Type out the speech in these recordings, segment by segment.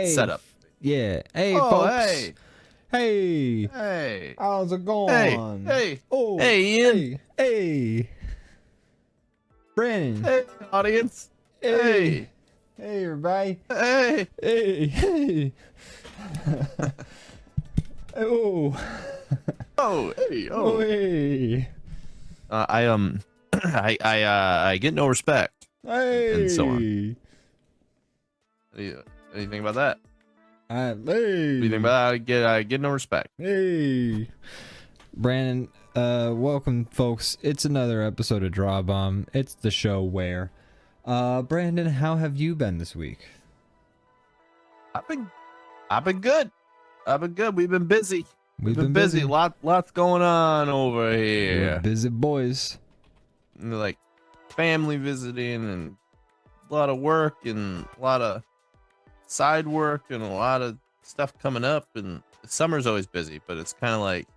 Hey, setup. Yeah. Hey, Oh, folks. hey. Hey. Hey. How's it going? Hey. Oh. Hey, Ian. Hey. Brandon. Hey, audience. Hey. Hey, everybody. Hey. Hey. Hey. Oh. Oh, hey. Oh, Oh. hey. I get no respect. Hey. And so on. Anything about that? Hey. What do you think about that? I get no respect. Hey. Brandon, welcome, folks. It's another episode of DrawBomb. It's the show where, Brandon, how have you been this week? I've been good. We've been busy. We've been busy. Lots going on over here. We're busy boys. Like family visiting and a lot of work and a lot of side work and a lot of stuff coming up. And summer's always busy, but it's kind of like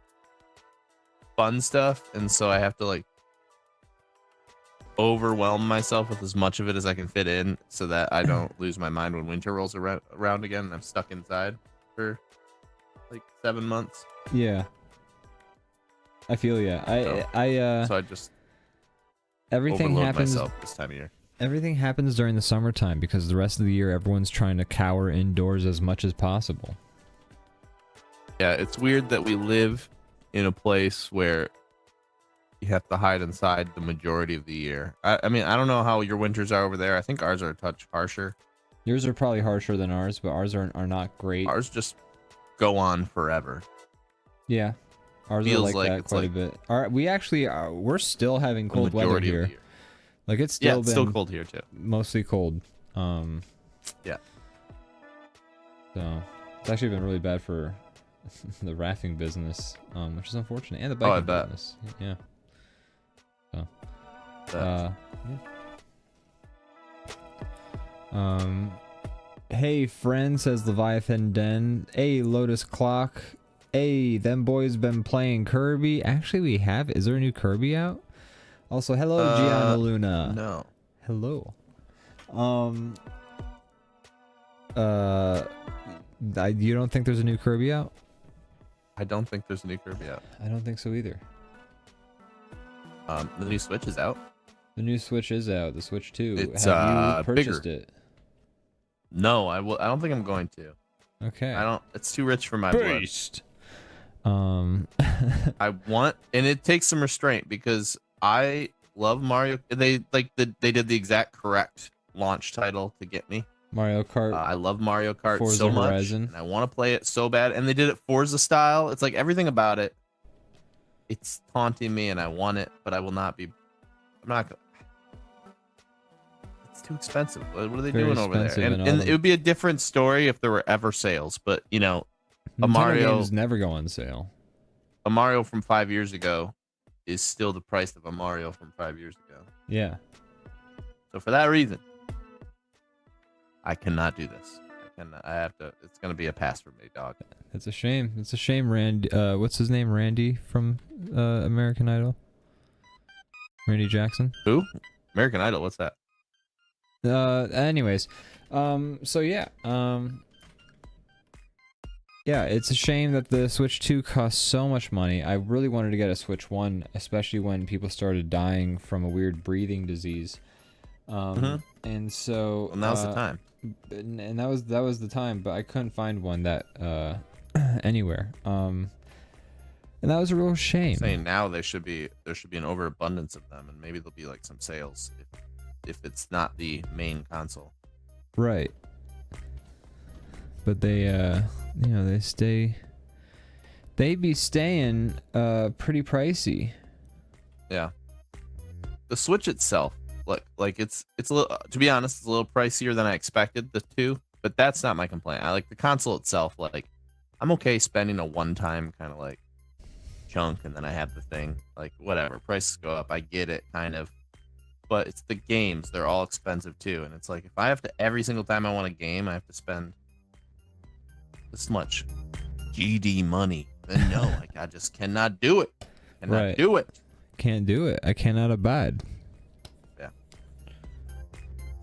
fun stuff, and so I have to like overwhelm myself with as much of it as I can fit in so that I don't lose my mind when winter rolls around again and I'm stuck inside for like 7 months. Yeah, I feel ya. So I just everything overload happens myself this time of year. Everything happens during the summertime because the rest of the year everyone's trying to cower indoors as much as possible. Yeah, it's weird that we live in a place where you have to hide inside the majority of the year. I mean, I don't know how your winters are over there. I think ours are a touch harsher. Yours are probably harsher than ours, but ours are not great. Ours just go on forever. Yeah, ours Feels are like that quite a bit. We actually are. We're still having cold weather here. Like it's still been still cold here too. Mostly cold. Yeah. So it's actually been really bad for the rafting business, which is unfortunate, and the biking business. Yeah. So. Yeah. Hey, friend, says Leviathan Den. Hey, Lotus Clock. Hey, them boys been playing Kirby. Actually, we have. Is there a new Kirby out? Also, hello, Gianna Luna. No. Hello. You don't think there's a new Kirby out? I don't think there's a new Kirby out. I don't think so either. The new Switch is out. The new Switch is out. The Switch 2. It's Have you purchased bigger. it? No, I don't think I'm going to. Okay. It's too rich for my blood. I want, and it takes some restraint because I love Mario. They did the exact correct launch title to get me. Mario Kart. I love Mario Kart Forza so much, Horizon. and I want to play it so bad. And they did it Forza style. It's like everything about it. It's taunting me, and I want it, but I will not be. I'm not. It's too expensive. What are they doing over there? And it would be a different story if there were ever sales. But you know, Nintendo games never go on sale. A Mario from 5 years ago is still the price of a Mario from 5 years ago. Yeah. So for that reason, I cannot do this. I have to. It's gonna be a pass for me, dog. It's a shame. It's a shame, Randy. What's his name? Randy from American Idol. Randy Jackson. Who? American Idol. What's that? Anyways, so yeah. Yeah, it's a shame that the Switch 2 costs so much money. I really wanted to get a Switch 1, especially when people started dying from a weird breathing disease. And so well, now's the time. And that was the time, but I couldn't find one that anywhere. And that was a real shame. I'm saying now there should be an overabundance of them, and maybe there'll be like some sales if it's not the main console. Right. But they they be staying pretty pricey. Yeah. The Switch itself, like it's a little, to be honest, it's a little pricier than I expected, the 2, but that's not my complaint. I like the console itself. Like I'm okay spending a one-time kind of like chunk, and then I have the thing. Like whatever, prices go up, I get it, kind of. But it's the games, they're all expensive too, and it's like if I have to, every single time I want a game, I have to spend this much GD money, then no, like I just cannot do it. Do it. Can't do it. I cannot abide. Yeah.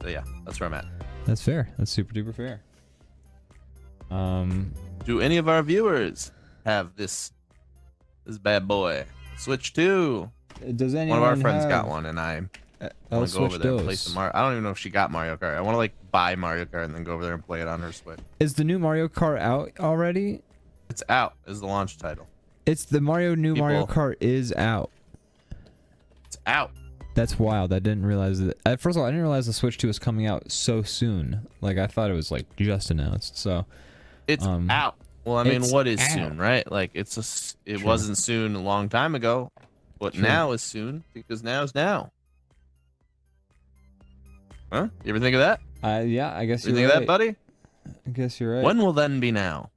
So yeah, that's where I'm at. That's fair. That's super duper fair. Do any of our viewers have this bad boy? Switch 2. Does anyone One of our friends have... got one, and I I'll want to go over switch there and play those. some Mario. I don't even know if she got Mario Kart. I want to like buy Mario Kart and then go over there and play it on her Switch. Is the new Mario Kart out already? It's out. Is the launch title. It's the Mario Mario Kart is out. It's out. That's wild. I didn't realize that. First of all, I didn't realize the Switch 2 was coming out so soon. Like I thought it was like just announced. So it's out. Well, I mean, what is out. soon, right? Like it True. wasn't soon a long time ago, but True. now is soon because now is now. Huh? You ever think of that? Yeah, I guess You you're think right. of that, buddy? I guess you're right. When will then be now?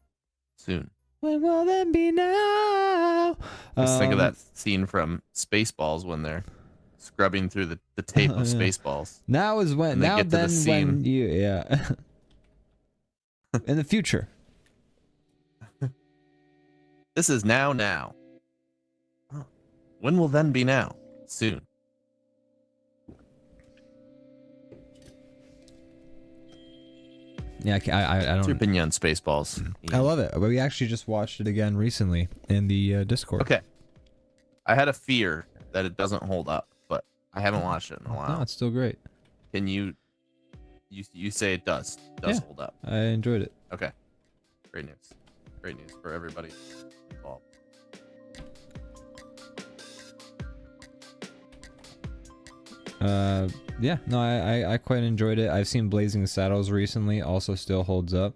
Soon. When will then be now? Just think of that scene from Spaceballs when they're scrubbing through the tape of Yeah. Spaceballs. Now is when. And they Now get to the then scene. when you yeah. In the future. This is now. Oh. When will then be now? Soon. Yeah, I What's your don't. opinion on Spaceballs? I love it. We actually just watched it again recently in the Discord. Okay. I had a fear that it doesn't hold up, but I haven't watched it in a while. No, it's still great. Can you say it does Yeah. hold up? I enjoyed it. Okay. Great news. Great news for everybody involved. Yeah, no, I quite enjoyed it. I've seen Blazing Saddles recently, also still holds up.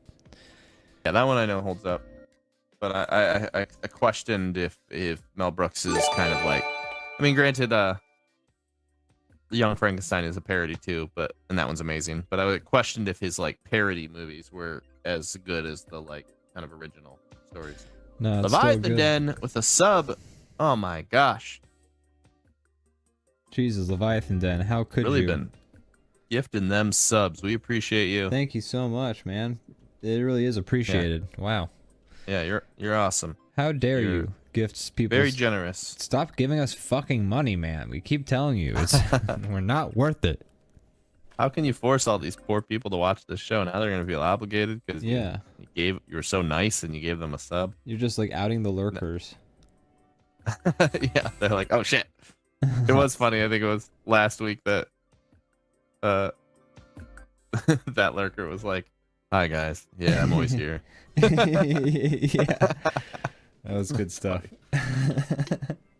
Yeah, that one I know holds up. But I questioned if Mel Brooks is kind of like, I mean, granted, The Young Frankenstein is a parody too, and that one's amazing. But I questioned if his like parody movies were as good as the like kind of original stories. No, it's still Leviathan good. Den with a sub. Oh my gosh. Jesus, Leviathan Den, how could Really you? been gifting them subs. We appreciate you. Thank you so much, man. It really is appreciated. Wow. Yeah, you're awesome. How dare You're you gift people? Very generous. Stop giving us fucking money, man. We keep telling you it's we're not worth it. How can you force all these poor people to watch this show? Now they're gonna feel obligated because Yeah, you were so nice and you gave them a sub. you're just like outing the lurkers. Yeah, they're like, oh shit. It was funny. I think it was last week that that lurker was like, hi guys. Yeah, I'm always here. Yeah, that was good stuff.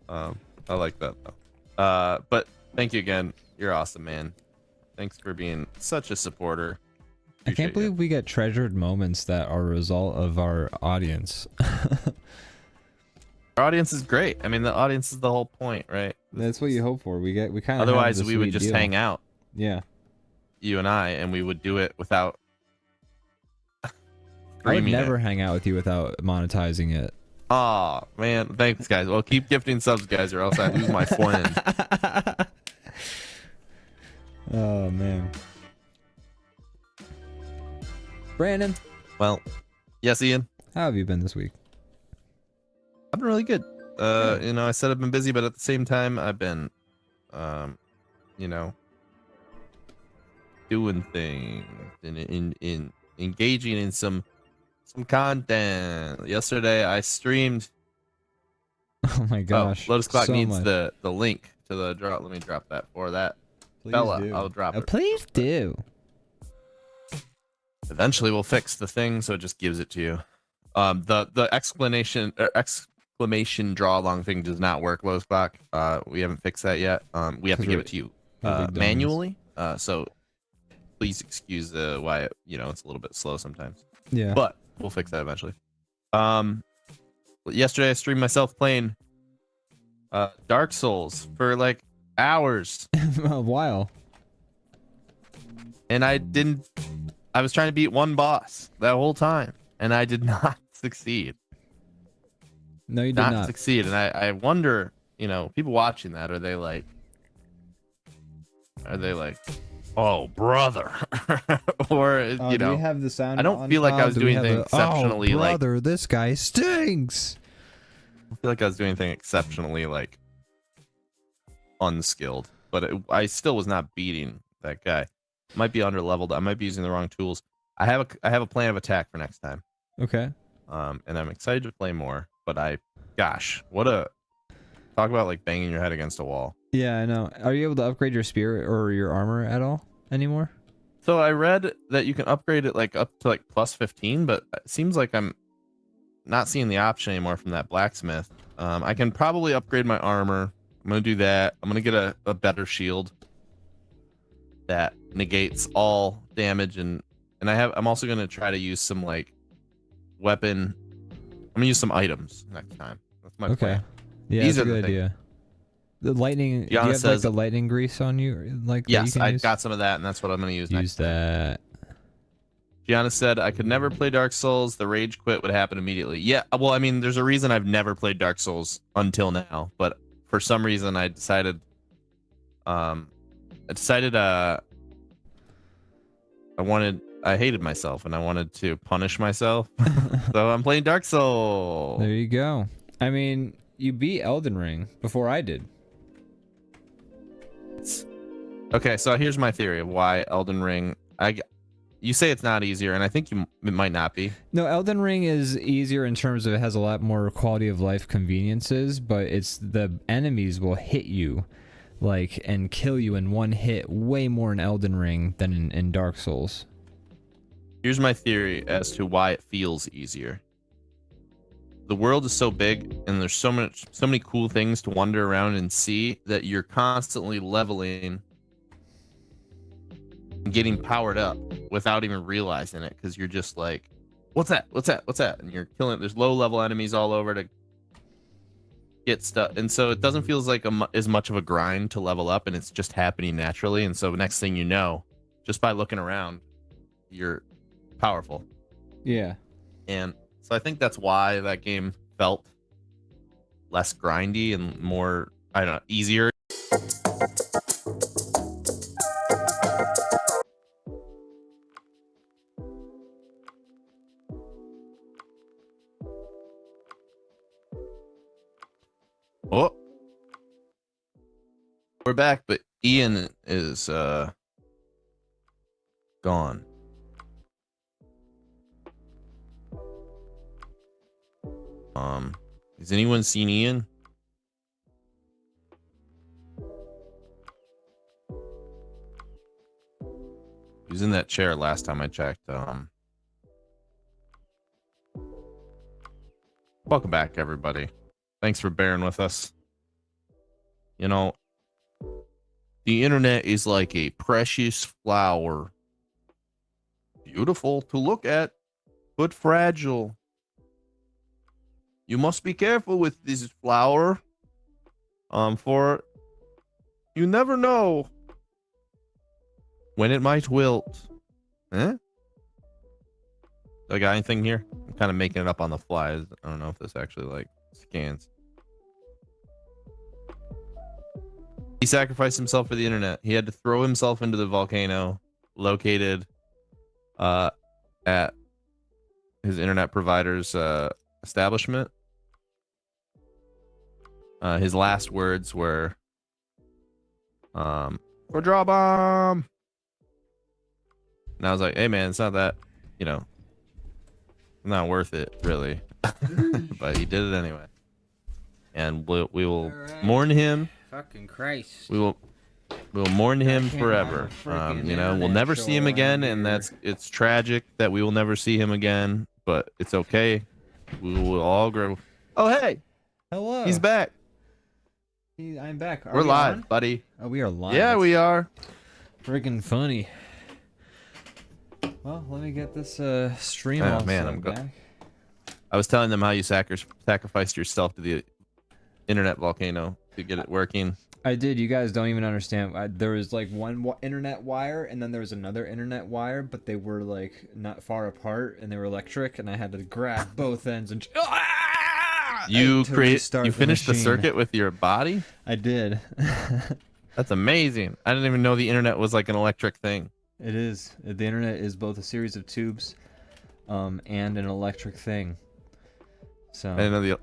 I like that though. But thank you again. You're awesome, man. Thanks for being such a supporter. I can't believe we get treasured moments that are a result of our audience. Our audience is great. I mean, the audience is the whole point, right? That's what you hope for. We kind of. Otherwise, we would just hang out, Yeah. you and I, and we would do it without. I would streaming never it. hang out with you without monetizing it. Aw, man. Thanks, guys. Well, keep gifting subs, guys, or else I lose my friend. Oh man. Brandon, Well, yes, Ian. how have you been this week? I've been really good. You know, I said I've been busy, but at the same time, I've been, you know, doing things and in engaging in some content. Yesterday, I streamed. Oh my gosh. Lotus Clock so needs much. the link to the draw. Let me drop that for that. Please Bella, do. I'll drop it. Please do. Eventually, we'll fix the thing, so it just gives it to you. The exclamation draw long thing does not work, Lotus Clock. We haven't fixed that yet. We have to give it to you manually. So please excuse why it's a little bit slow sometimes. Yeah. But we'll fix that eventually. Yesterday I streamed myself playing Dark Souls for like hours, A while. and I was trying to beat one boss that whole time, and I did not succeed. No, you did Not not. succeed, and I wonder, people watching that, are they like, oh brother, or Do we have the sound? I don't on? feel like I was Do we doing have things the- exceptionally, Oh, like- brother, this guy stinks. I feel like I was doing anything exceptionally like unskilled, but I still was not beating that guy. Might be under leveled. I might be using the wrong tools. I have a plan of attack for next time. Okay. And I'm excited to play more. But gosh, what a talk about like banging your head against a wall. Yeah, I know. Are you able to upgrade your spirit or your armor at all anymore? So I read that you can upgrade it like up to like plus 15, but it seems like I'm not seeing the option anymore from that blacksmith. I can probably upgrade my armor. I'm gonna do that. I'm gonna get a better shield that negates all damage, and I'm also gonna try to use some like weapon. I'm gonna use some items next time. That's my plan. Yeah, These that's are a the good things. idea. The lightning. Do you Yana have like says, the lightning grease on you? Like that yes, you can I use? got some of that, and that's what I'm gonna use next Use time. that. Gianna said, I could never play Dark Souls. The rage quit would happen immediately. Yeah, well, I mean, there's a reason I've never played Dark Souls until now, but for some reason I decided, I hated myself and I wanted to punish myself. So I'm playing Dark Souls. There you go. I mean, you beat Elden Ring before I did. Okay, so here's my theory of why Elden Ring, you say it's not easier, and I think it might not be. No, Elden Ring is easier in terms of it has a lot more quality of life conveniences, but it's the enemies will hit you like and kill you in one hit way more in Elden Ring than in Dark Souls. Here's my theory as to why it feels easier. The world is so big and there's so many cool things to wander around and see that you're constantly leveling and getting powered up without even realizing it, because you're just like, what's that, and you're killing. There's low level enemies all over to get stuff, and so it doesn't feel like as much of a grind to level up, and it's just happening naturally. And so next thing you know, just by looking around, you're powerful. Yeah. And so I think that's why that game felt less grindy and more, I don't know, easier. Oh, we're back, but Ian is gone. Has anyone seen Ian? He was in that chair last time I checked. Welcome back, everybody. Thanks for bearing with us. You know, the internet is like a precious flower. Beautiful to look at, but fragile. You must be careful with this flower. For you never know when it might wilt. Eh? Do I got anything here? I'm kind of making it up on the fly. I don't know if this actually like scans. He sacrificed himself for the internet. He had to throw himself into the volcano located at his internet provider's establishment. His last words were, for DrawBomb. And I was like, hey man, it's not that, you know, not worth it really. But he did it anyway. And we will mourn him. Fucking Christ. We'll mourn him forever. You know, we'll never see him again, and it's tragic that we will never see him again, but it's okay. We will all grow. Oh hey, Hello. he's back. I'm back. We're live, on? buddy. Oh, we are live. Yeah, we are. Freaking funny. Well, let me get this stream Oh all man, set I'm back. good. I was telling them how you sacrificed yourself to the internet volcano to get it working. I did. You guys don't even understand. There was like one internet wire, and then there was another internet wire, but they were like not far apart, and they were electric, and I had to grab both ends and. You You finished the circuit with your body? I did. That's amazing. I didn't even know the internet was like an electric thing. It is. The internet is both a series of tubes, and an electric thing. So. I didn't know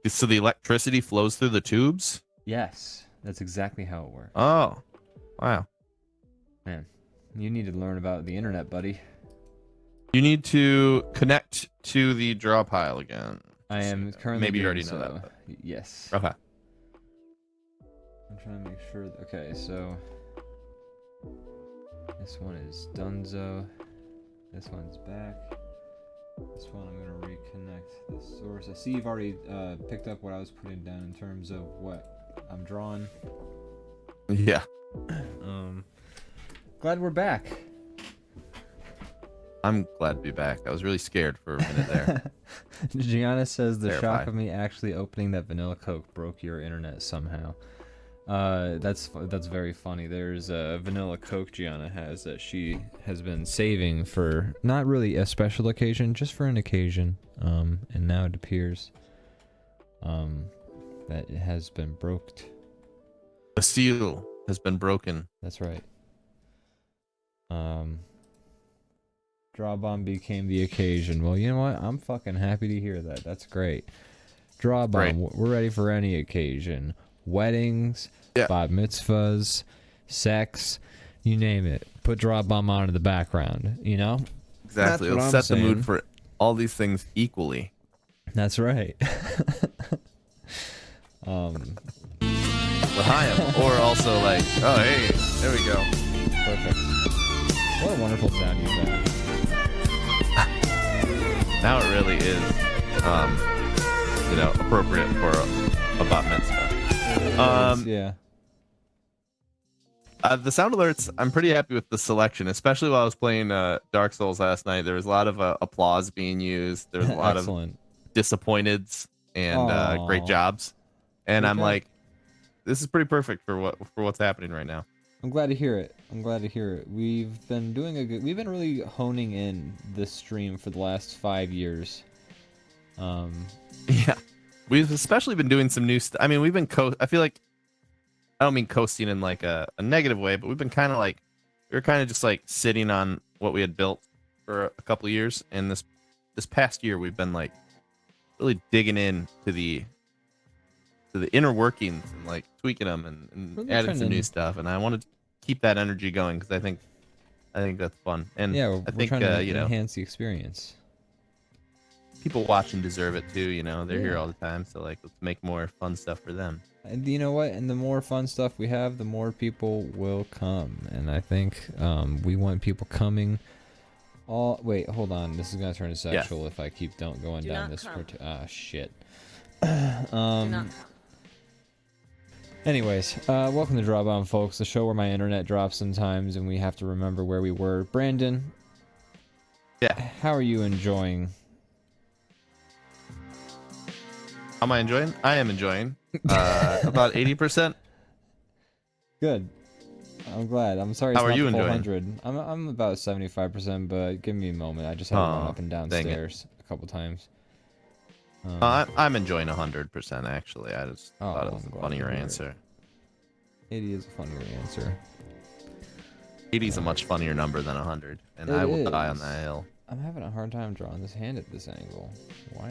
so the electricity flows through the tubes? Yes, that's exactly how it works. Oh, wow. Man, you need to learn about the internet, buddy. You need to connect to the draw pile again. I am currently. Maybe you already doing know so. that. But... Yes. Okay. I'm trying to make sure. Okay, so this one is Dunzo. This one's back. This one I'm gonna reconnect the source. I see you've already picked up what I was putting down in terms of what I'm drawing. Yeah. Glad we're back. I'm glad to be back. I was really scared for a minute there. Gianna says the Terrified. shock of me actually opening that vanilla Coke broke your internet somehow. That's very funny. There's a vanilla Coke Gianna has that she has been saving for not really a special occasion, just for an occasion. And now it appears that it has been broked. The seal has been broken. That's right. DrawBomb became the occasion. Well, you know what? I'm fucking happy to hear that. That's great. DrawBomb, Great. we're ready for any occasion. Weddings, Yeah. bar mitzvahs, sex, you name it. Put DrawBomb on in the background, you know? Exactly. That's what It'll I'm set the saying. mood for all these things equally. That's right. L'chaim. Or also like, oh hey, there we go. Perfect. What a wonderful sound you've got. Now it really is, appropriate for a bat mitzvah. Yeah. The sound alerts, I'm pretty happy with the selection, especially while I was playing Dark Souls last night. There was a lot of applause being used. There was a lot of disappointeds and great jobs. And I'm like, this is pretty perfect for what's happening right now. I'm glad to hear it. We've been really honing in this stream for the last 5 years. Yeah. We've especially been doing some new stuff. I mean, we've been I feel like, I don't mean coasting in like a negative way, but we've been kind of like, we were kind of just like sitting on what we had built for a couple of years. And this past year, we've been like really digging in to the inner workings and like tweaking them and Really adding trying some to- new stuff. And I wanted to keep that energy going because I think that's fun. And Yeah, I we're think trying to enhance the experience. people watching deserve it too. They're here Yeah. all the time, so like let's make more fun stuff for them. And you know what? And the more fun stuff we have, the more people will come. And I think we want people coming. Wait, hold on. This is gonna turn sexual if I keep going Do down not this. come. Shit. Do not come. Anyways, welcome to DrawBomb, folks, the show where my internet drops sometimes and we have to remember where we were. Brandon, Yeah. how are you enjoying? How am I enjoying? I am enjoying. About 80%. Good. I'm glad. I'm sorry. It's How are not you the full enjoying? 100. I'm about 75%, but give me a moment. I just had to run up and dang it. downstairs a couple times. I'm enjoying 100% actually. I just Oh, thought it was I'm a glad funnier to hear it. answer. 80 is a funnier answer. 80 is a much funnier number than 100, and It I will die on is. that hill. I'm having a hard time drawing this hand at this angle. Wow.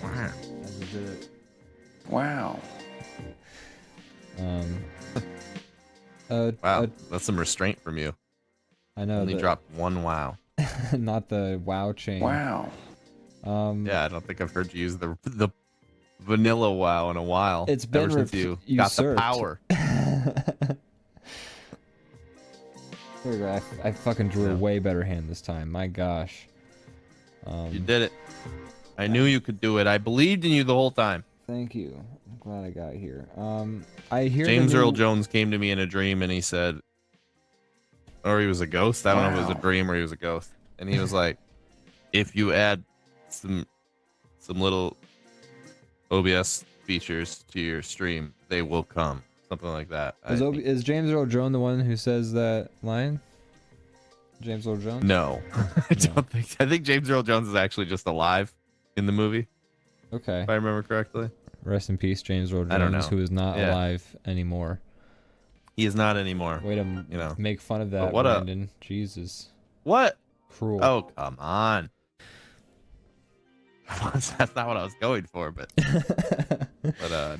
Wow. I just did it. Wow. Wow, that's some restraint from you. I know. Only dropped one wow. Not the wow chain. Wow. Yeah, I don't think I've heard you use the vanilla wow in a while. It's been ever since you got the usurped. power. There we go. I fucking drew Yeah. a way better hand this time. My gosh. You did it. I knew you could do it. I believed in you the whole time. Thank you. I'm glad I got here. I hear James the new... Earl Jones came to me in a dream and he said, or he was a ghost. I don't know if it was Wow. a dream or he was a ghost. And he was like, if you add some little OBS features to your stream, they will come. Something like that. Is James Earl Jones the one who says that line? James Earl Jones? No, I don't think. I think James Earl Jones is actually just alive in the movie, Okay. if I remember correctly. Rest in peace, James Earl Jones, I don't know. who is not Yeah. alive anymore. He is not anymore. Way to You know. make fun of that, what Brandon. Jesus. What? Cruel. Oh, come on. That's not what I was going for, but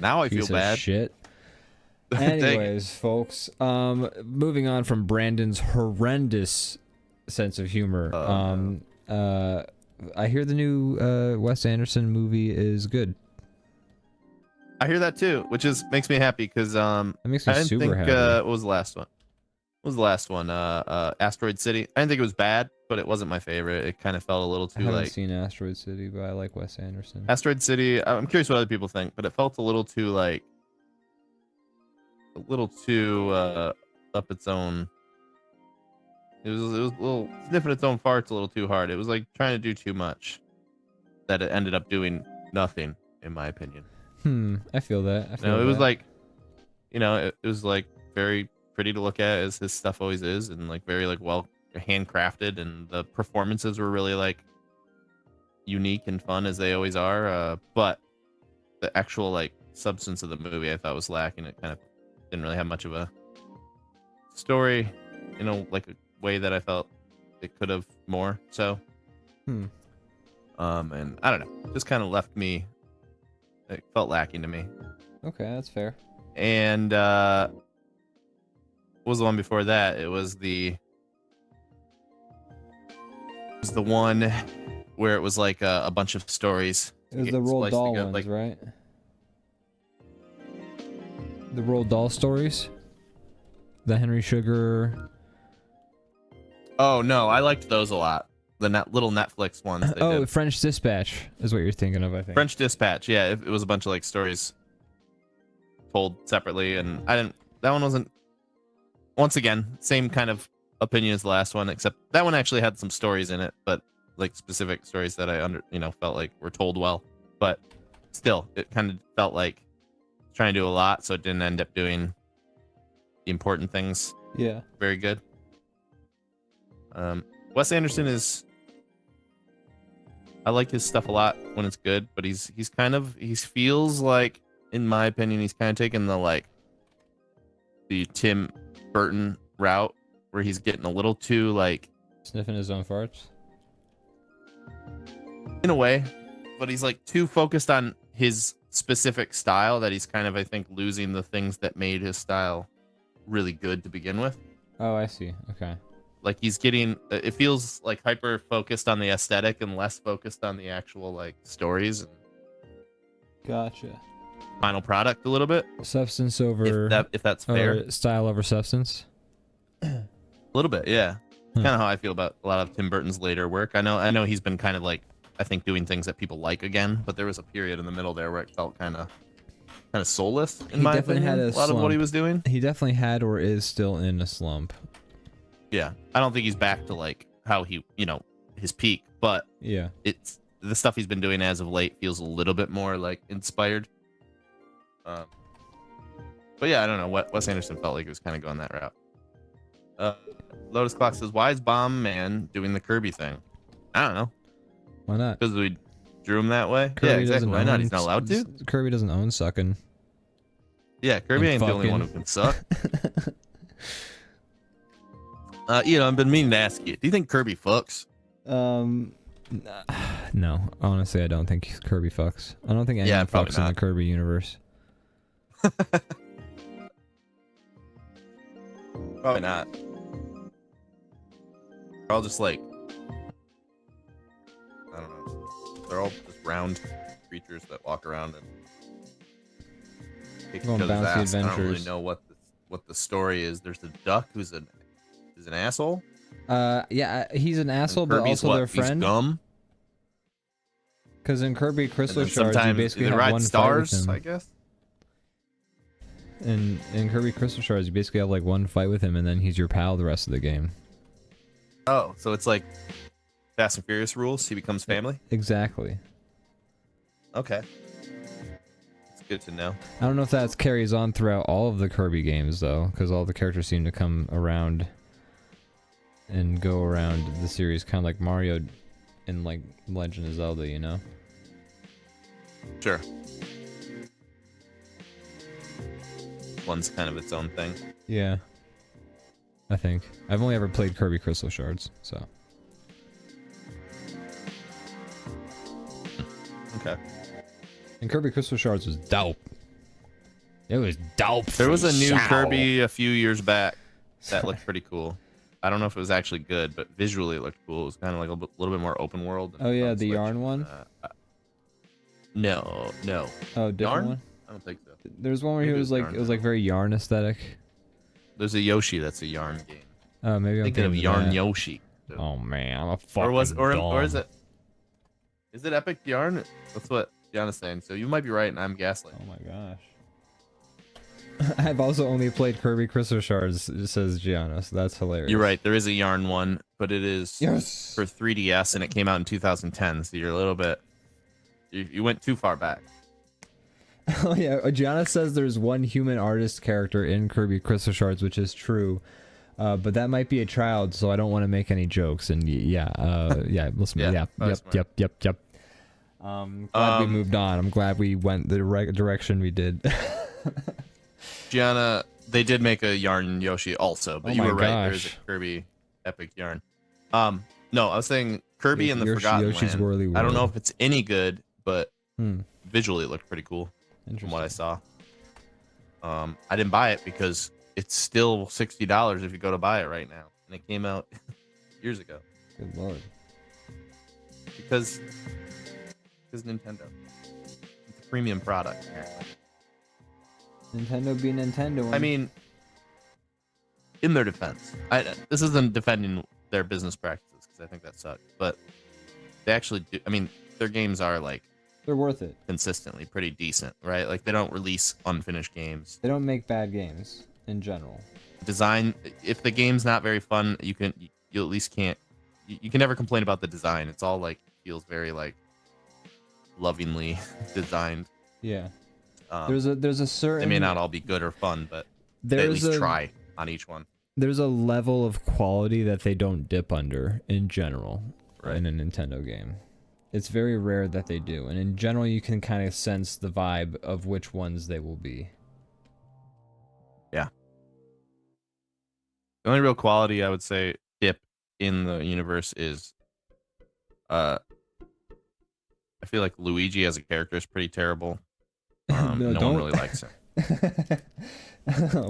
now I feel Piece of bad. shit. Dang it. Anyways, folks, moving on from Brandon's horrendous sense of humor. I hear the new Wes Anderson movie is good. I hear that too, which makes me happy because That makes me I didn't super think happy. what was the last one? What was the last one? Asteroid City. I didn't think it was bad, but it wasn't my favorite. It kind of felt a little I too haven't like seen Asteroid City, but I like Wes Anderson. Asteroid City. I'm curious what other people think, but it felt a little too like up its own. It was a little sniffing its own farts a little too hard. It was like trying to do too much that it ended up doing nothing, in my opinion. I feel that. I feel No, it that. was like, it was like very pretty to look at, as his stuff always is, and like very like well handcrafted, and the performances were really like unique and fun as they always are. But the actual like substance of the movie I thought was lacking. It kind of didn't really have much of a story, like a way that I felt it could have more. So, and I don't know, just kind of left me. It felt lacking to me. Okay, that's fair. And what was the one before that? It was the one where it was like a bunch of stories. It was the Roald Dahl ones, like, right? The Roald Dahl stories? The Henry Sugar... Oh, no, I liked those a lot. The little Netflix ones they did. French Dispatch is what you're thinking of, I think. French Dispatch, yeah. It was a bunch of like stories told separately, and that one wasn't, once again, same kind of opinion as the last one, except that one actually had some stories in it, but like specific stories that I felt like were told well. But still, it kind of felt like trying to do a lot, so it didn't end up doing the important things. Yeah. Very good. Wes Anderson I like his stuff a lot when it's good, but he feels like, in my opinion, he's kind of taken the Tim Burton route, where he's getting a little too like sniffing his own farts. In a way, but he's like too focused on his specific style that he's kind of, I think, losing the things that made his style really good to begin with. Oh, I see. Okay. Like he's getting, it feels like hyper focused on the aesthetic and less focused on the actual like stories and Gotcha. final product a little bit. Substance over if that's fair. Or style over substance. A little bit, yeah. Kind of how I feel about a lot of Tim Burton's later work. I know he's been kind of like, I think, doing things that people like again, but there was a period in the middle there where it felt kind of soulless in my opinion. Had a lot of what he was doing. He definitely had or is still in a slump. Yeah, I don't think he's back to like how he, his peak, but yeah, it's the stuff he's been doing as of late feels a little bit more like inspired. But yeah, I don't know. Wes Anderson felt like he was kind of going that route. Lotus Clock says, "Why is Bomb Man doing the Kirby thing?" I don't know. Why not? Because we drew him that way. Kirby yeah, exactly. Why not? He's not allowed to. Kirby doesn't own sucking. Yeah, Kirby ain't the only one who can suck. I've been meaning to ask you. Do you think Kirby fucks? No. Honestly, I don't think Kirby fucks. I don't think anyone fucks in the Kirby universe. Probably not. They're all just like, I don't know. They're all just round creatures that walk around and kick each other's ass. I don't really know what the story is. There's the duck who's an asshole. Yeah, he's an asshole, but also their friend. He's gum. Because in Kirby Crystal Shards, you basically have one stars, fight with him. I guess. In Kirby Crystal Shards, you basically have like one fight with him, and then he's your pal the rest of the game. Oh, so it's like Fast and Furious rules. He becomes family. Exactly. Okay. It's good to know. I don't know if that carries on throughout all of the Kirby games though, because all the characters seem to come around and go around the series, kind of like Mario in like Legend of Zelda, you know? Sure. One's kind of its own thing. Yeah. I think. I've only ever played Kirby Crystal Shards, so. Okay. And Kirby Crystal Shards was dope. It was dope. There was a new Kirby a few years back that looked pretty cool. I don't know if it was actually good, but visually it looked cool. It was kind of like a little bit more open world. Oh yeah, the yarn one. No. Oh, different Yarn? one. I don't think so. There's one where he Maybe was like, yarn it was like very yarn aesthetic. There's a Yoshi that's a yarn game. Oh, maybe I'm Thinking of thinking Yarn that. Yoshi. Oh man, I'm a fucking Or was or dog. is it? Is it Epic Yarn? That's what Gianna's saying. So you might be right, and I'm gaslighting. Oh my gosh. I've also only played Kirby Crystal Shards, says Gianna, so that's hilarious. You're right. There is a Yarn one, but it is Yes. for 3DS, and it came out in 2010. So you're a little bit. You went too far back. Oh yeah, Gianna says there's one human artist character in Kirby Crystal Shards, which is true. But that might be a child, so I don't want to make any jokes. And yeah, listen, Yeah, yep. Glad we moved on. I'm glad we went the direction we did. Gianna, they did make a Yarn Yoshi also, but Oh you my were right. There is gosh. a Kirby Epic Yarn. No, I was saying Kirby and the Yoshi- Forgotten Yoshi's Land. Whirly I don't know World. if it's any good, but Hmm. visually it looked pretty cool from Interesting. what I saw. I didn't buy it because it's still $60 if you go to buy it right now, and it came out years ago. Good lord. Because Nintendo. It's a premium product. Nintendo be Nintendo. I mean, in their defense, this isn't defending their business practices because I think that sucks, but they actually do. I mean, their games are like they're worth it. consistently pretty decent, right? Like they don't release unfinished games. They don't make bad games in general. Design, if the game's not very fun, you at least can't. You can never complain about the design. It's all like feels very like lovingly designed. Yeah. There's a certain. They may not all be good or fun, but they at There's least a try on each one. there's a level of quality that they don't dip under in general Right. in a Nintendo game. It's very rare that they do, and in general, you can kind of sense the vibe of which ones they will be. Yeah. The only real quality I would say dip in the universe is I feel like Luigi as a character is pretty terrible. No, No don't- one really likes him.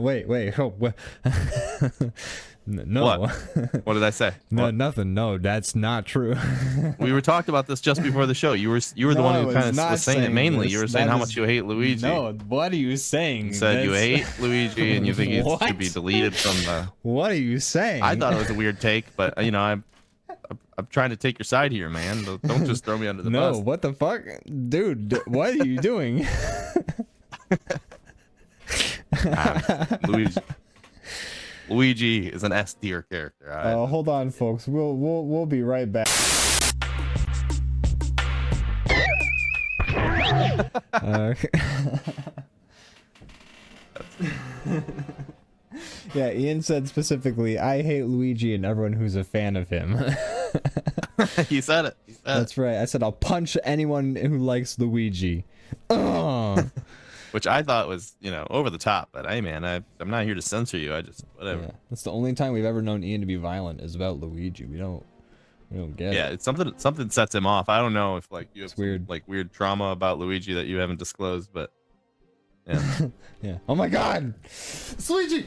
wait. Oh, no. What? What did I say? No, What? nothing. No, that's not true. We were talked about this just before the show. You were the No, one I who was kind of not was saying it saying mainly. this. You were saying That how is- much you hate Luigi. No, what are you saying? You said you That's- hate Luigi and you think he What? should be deleted from the. What are you saying? I thought it was a weird take, but you know I'm trying to take your side here, man. Don't just throw me under the No, bus. what the fuck? Dude, what are you doing? Luigi is an S tier character. All right? Hold on, folks. We'll be right back. Yeah, Ian said specifically, I hate Luigi and everyone who's a fan of him. He said it. He said That's right. I said I'll punch anyone who likes Luigi. Oh. Which I thought was, over the top. But hey, man, I'm not here to censor you. I just whatever. Yeah, that's the only time we've ever known Ian to be violent is about Luigi. We don't get Yeah, it. it's something sets him off. I don't know if like you have It's weird. some, like weird trauma about Luigi that you haven't disclosed, but yeah. Yeah. Oh my God, it's Luigi.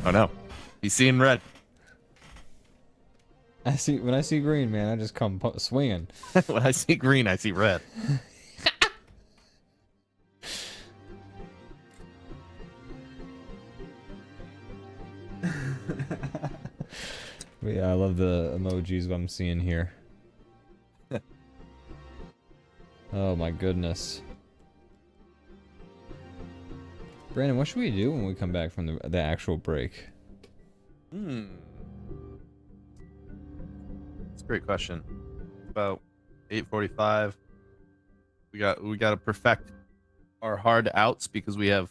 Oh no, he's seeing red. When I see green, man, I just come swinging. When I see green, I see red. But yeah, I love the emojis I'm seeing here. Oh my goodness. Brandon, what should we do when we come back from the actual break? That's a great question. About 8:45. We got to perfect our hard outs because we have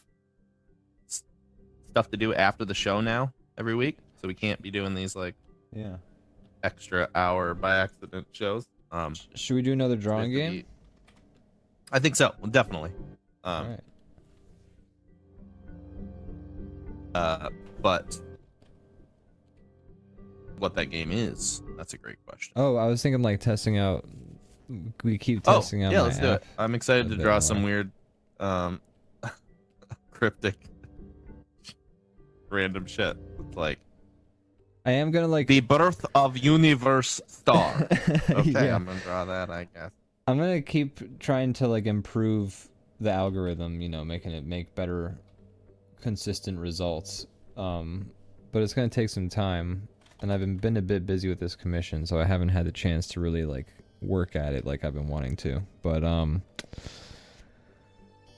stuff to do after the show now every week, so we can't be doing these like Yeah. extra hour by accident shows. Should we do another drawing we have to game? be- I think so. Well, definitely. All right. But what that game is, that's a great question. Oh, I was thinking like testing out. We keep testing out. yeah, my let's do app. it. I'm excited a to bit draw some more. weird, cryptic, random shit. It's like I am gonna like The birth of universe star. Okay, yeah. I'm gonna draw that, I guess. I'm gonna keep trying to like improve the algorithm, you know, making it make better consistent results. But it's gonna take some time, and I've been a bit busy with this commission, so I haven't had the chance to really like work at it like I've been wanting to. But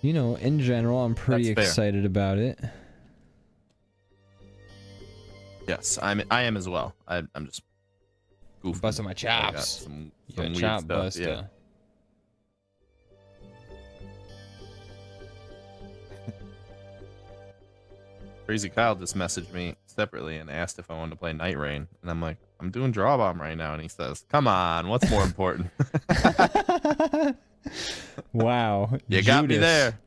you know, in general, I'm pretty excited about it. Yes, I am as well. I'm just goofing. Busting my chops. Some You're a weird chop stuff, buster. yeah. Crazy Kyle just messaged me separately and asked if I wanted to play Night Rain, and I'm like, I'm doing DrawBomb right now, and he says, "Come on, what's more important?" Wow, you got me Judas. there.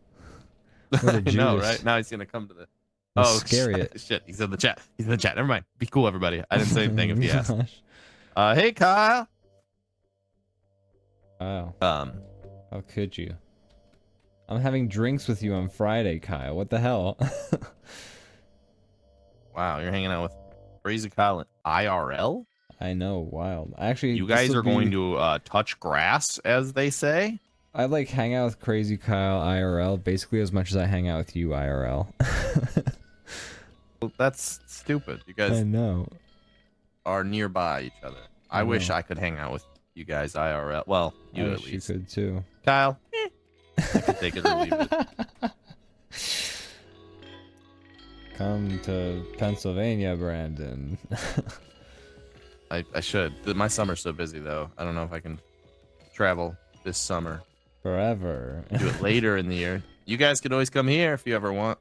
What a I know, Judas. right? Now he's gonna come to the. Let's Oh, scare it. shit! He's in the chat. He's in the chat. Never mind. Be cool, everybody. I didn't say anything if he asked. Gosh. Hey, Kyle. Wow. How could you? I'm having drinks with you on Friday, Kyle. What the hell? Wow, you're hanging out with Crazy Kyle in IRL? I know, wild. Actually, You guys are going to touch grass, as they say? I like hang out with Crazy Kyle IRL basically as much as I hang out with you IRL. Well, that's stupid. You I guys know. are nearby each other. I wish I could hang out with you guys IRL. Well, you I at wish least. you could too. Kyle, I can take it or leave it. Come to Pennsylvania, Brandon. I should. My summer's so busy, though. I don't know if I can travel this summer. Forever. Do it later in the year. You guys could always come here if you ever want.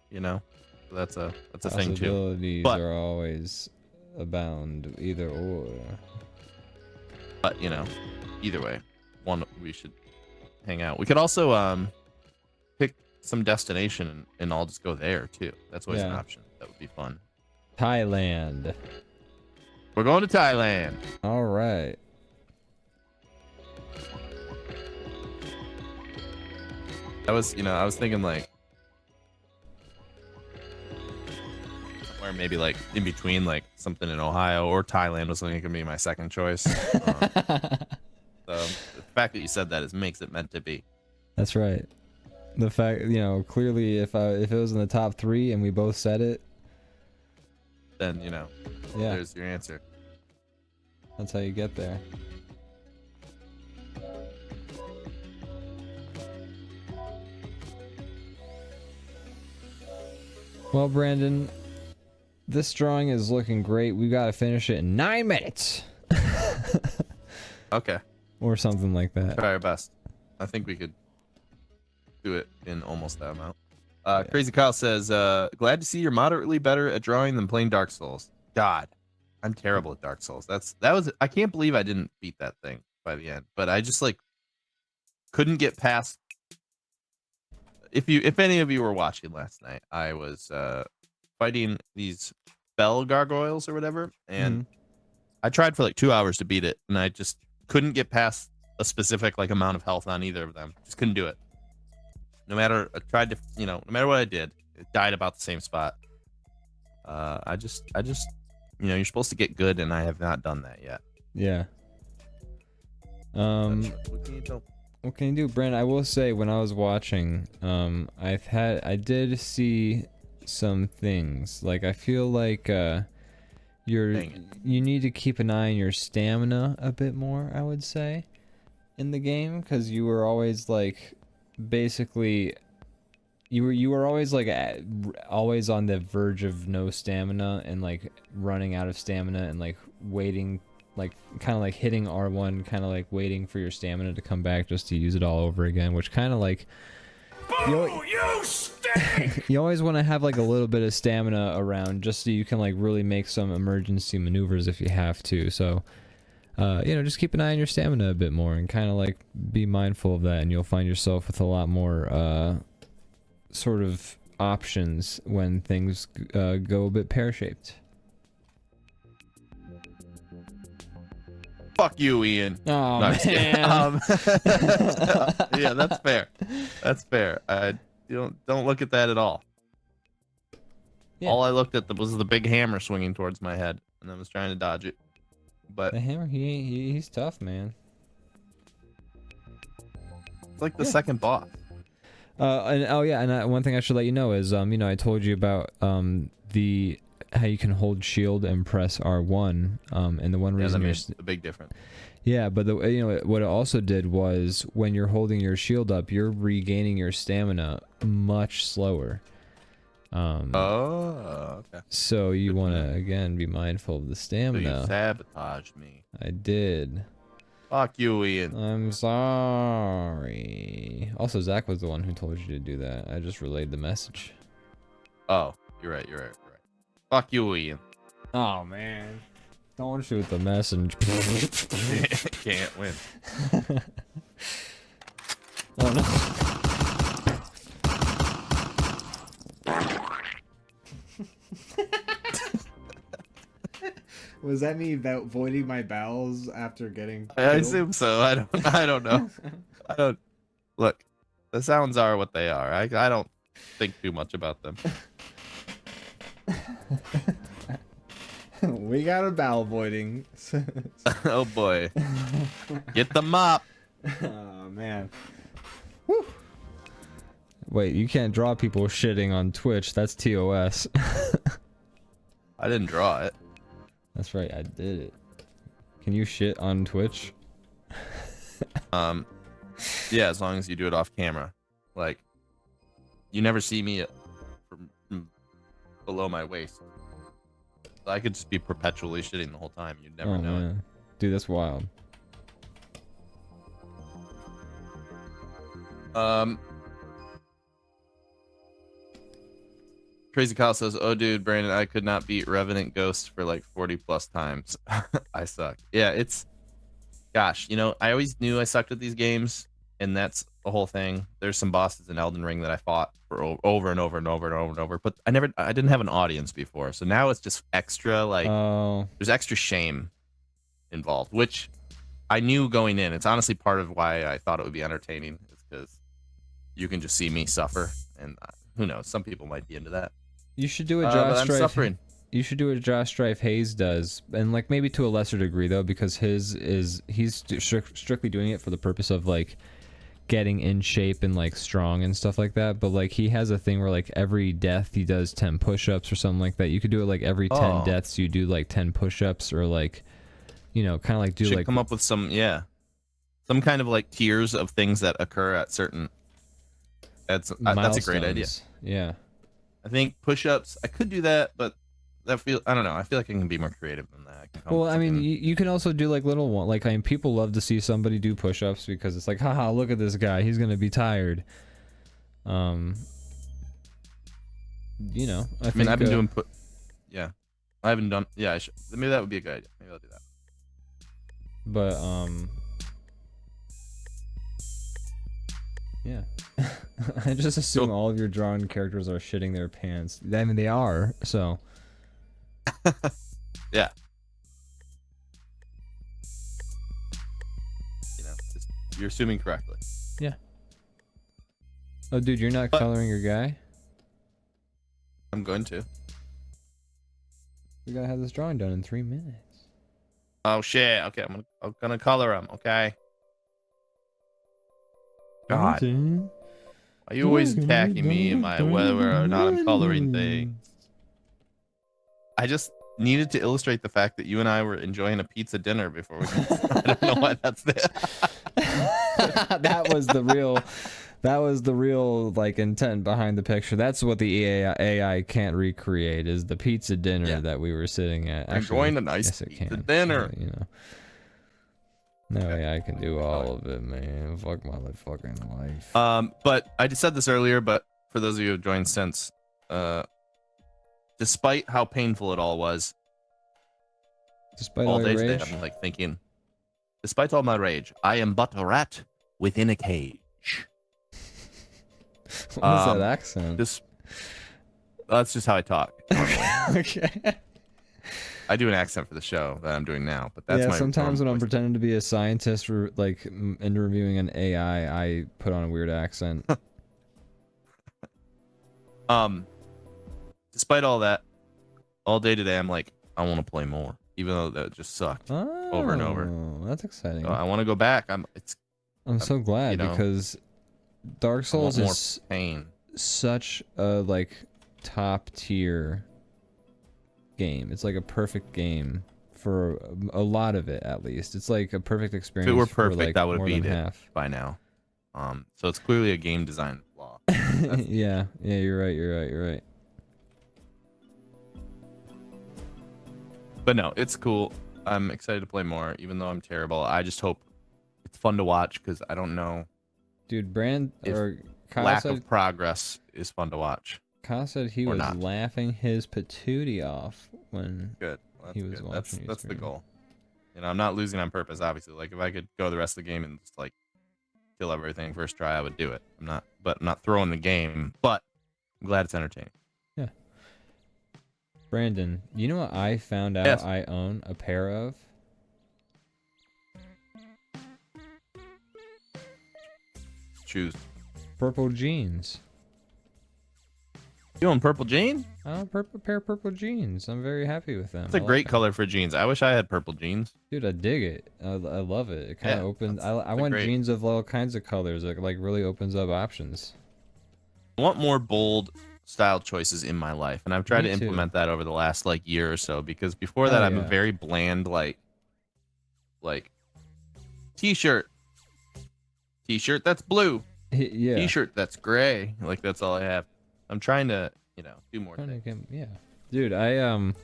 You know, so that's a thing too. Possibilities But are always abound, either or. But you know, either way, we should hang out. We could also pick some destination and all just go there too. That's always an option. That would be fun. Thailand. We're going to Thailand. All right. I was thinking like somewhere maybe like in between, like something in Ohio or Thailand was going to be my second choice. So the fact that you said that makes it meant to be. That's right. The fact, you know, clearly if it was in the top 3 and we both said it, Then you know, yeah, there's your answer. that's how you get there. Well, Brandon, this drawing is looking great. We got to finish it in 9 minutes. Okay. Or something like that. Try our best. I think we could do it in almost that amount. Crazy Kyle says, glad to see you're moderately better at drawing than playing Dark Souls. God, I'm terrible at Dark Souls. I can't believe I didn't beat that thing by the end, but I just like couldn't get past. If any of you were watching last night, I was fighting these bell gargoyles or whatever, and I tried for like 2 hours to beat it, and I just couldn't get past a specific like amount of health on either of them. Just couldn't do it. No matter I tried to, no matter what I did, it died about the same spot. I just, you're supposed to get good, and I have not done that yet. Yeah. What can you do? What can you do, Brandon? I will say, when I was watching, I did see some things. Like, I feel like you need to keep an eye on your stamina a bit more, I would say, in the game, because you were always like, basically, you were always like always on the verge of no stamina and like running out of stamina and like waiting, like kind of like hitting R1, kind of like waiting for your stamina to come back just to use it all over again, which kind of like you always want to have like a little bit of stamina around just so you can like really make some emergency maneuvers if you have to. So just keep an eye on your stamina a bit more and kind of like be mindful of that, and you'll find yourself with a lot more sort of options when things go a bit pear-shaped. Fuck you, Ian. Oh, No, I'm just kidding. man. Yeah, that's fair. That's fair. Don't look at that at all. Yeah. All I looked at was the big hammer swinging towards my head, and I was trying to dodge it. But The hammer, he's tough, man. it's like the second boss. And oh yeah, and one thing I should let you know is, you know, I told you about how you can hold shield and press R1, and the one Yeah, that reason makes a big difference. yeah, but you know what it also did was when you're holding your shield up, you're regaining your stamina much slower. Oh, okay. So you Good to want know. to again be mindful of the So you stamina. sabotaged me. I did. Fuck you, Ian. I'm sorry. Also, Zach was the one who told you to do that. I just relayed the message. Oh, you're right. You're right. You're right. Fuck you, Ian. Oh man. Don't shoot the message. Can't win. Oh no. Was that me voiding my bowels after getting I assume so. I don't know. I don't look. The sounds are what they are. I don't think too much about them. We got a bowel voiding. Oh boy. Get the mop. Oh man. Whew. Wait, you can't draw people shitting on Twitch. That's TOS. I didn't draw it. That's right, I did it. Can you shit on Twitch? Yeah, as long as you do it off camera. Like, you never see me from below my waist. I could just be perpetually shitting the whole time. You'd never know it. Dude, that's wild. Crazy Kyle says, "Oh, dude, Brandon, I could not beat Revenant Ghost for like 40 plus times. I suck." Yeah, it's, gosh, you know, I always knew I sucked at these games, and that's the whole thing. There's some bosses in Elden Ring that I fought for over and over and over and over and over, but I didn't have an audience before, so now it's just extra, like, there's extra shame involved, which I knew going in. It's honestly part of why I thought it would be entertaining, is because you can just see me suffer, and who knows, some people might be into that. You should do a But Josh I'm Strife. suffering. You should do what Josh Strife Hayes does, and like maybe to a lesser degree though, because he's strictly doing it for the purpose of like getting in shape and like strong and stuff like that. But like he has a thing where like every death he does 10 push-ups or something like that. You could do it like every 10 deaths you do like 10 push-ups, or like, you know, kind of like do Should like come up with some kind of like tiers of things that occur at certain. That's a great idea. milestones. Yeah. I think push-ups. I could do that, but I don't know. I feel like I can be more creative than that. Well, I mean, you can also do like little one. Like, I mean, people love to see somebody do push-ups because it's like, haha, look at this guy. He's gonna be tired. You know, I mean, I've been doing yeah, I haven't done. Yeah, I should. Maybe that would be a good idea. Maybe I'll do that. But yeah. I just assume all of your drawn characters are shitting their pants. I mean, they are. So. Yeah. You know, you're assuming correctly. Yeah. Oh, dude, you're not coloring your guy? I'm going to. We gotta have this drawing done in 3 minutes. Oh shit. Okay, I'm gonna color him. Okay. God. Are you always attacking me in my whether or not I'm coloring things? I just needed to illustrate the fact that you and I were enjoying a pizza dinner before we. I don't know why that's there. That was the real like intent behind the picture. That's what the AI can't recreate, is the pizza dinner that we were sitting at. Enjoying a nice pizza dinner. You know. No AI can do all of it, man. Fuck my fucking life. But I just said this earlier, but for those of you who have joined since, despite how painful it all was, despite all all day your today, rage, I'm like thinking, despite all my rage, I am but a rat within a cage. what is that accent? That's just how I talk. Okay. I do an accent for the show that I'm doing now, but that's my sometimes when I'm voice. pretending to be a scientist, like in reviewing an AI, I put on a weird accent. despite all that, all day today, I'm like, I want to play more, even though that just sucked over and over. That's exciting. So I want to go back. I'm so glad because Dark Souls is pain. such a like top tier game. It's like a perfect game for a lot of it, at least. It's like a perfect experience. If it were perfect, for, like, that would have more beat than it half. by now. So it's clearly a game design flaw. Yeah, you're right. But no, it's cool. I'm excited to play more, even though I'm terrible. I just hope it's fun to watch because I don't know. Dude, Kyle lack said, of progress is fun to watch. Kyle said he was laughing his patootie off when Good. Well, he was good. watching. That's the goal. You know, I'm not losing on purpose. Obviously, like if I could go the rest of the game and just like kill everything first try, I would do it. I'm not throwing the game, but I'm glad it's entertaining. Yeah. Brandon, you know what I found out I own a pair of? Choose. Purple jeans. You own purple jeans? I own a pair of purple jeans. I'm very happy with them. It's a great color for jeans. I wish I had purple jeans. Dude, I dig it. I love it. It kind of opens. I want jeans of all kinds of colors. It like really opens up options. I want more bold style choices in my life, and I've tried to implement that over the last like year or so, because before that I'm a very bland like t-shirt that's blue, t-shirt that's gray, like that's all I have. I'm trying to do more things. Dude, I've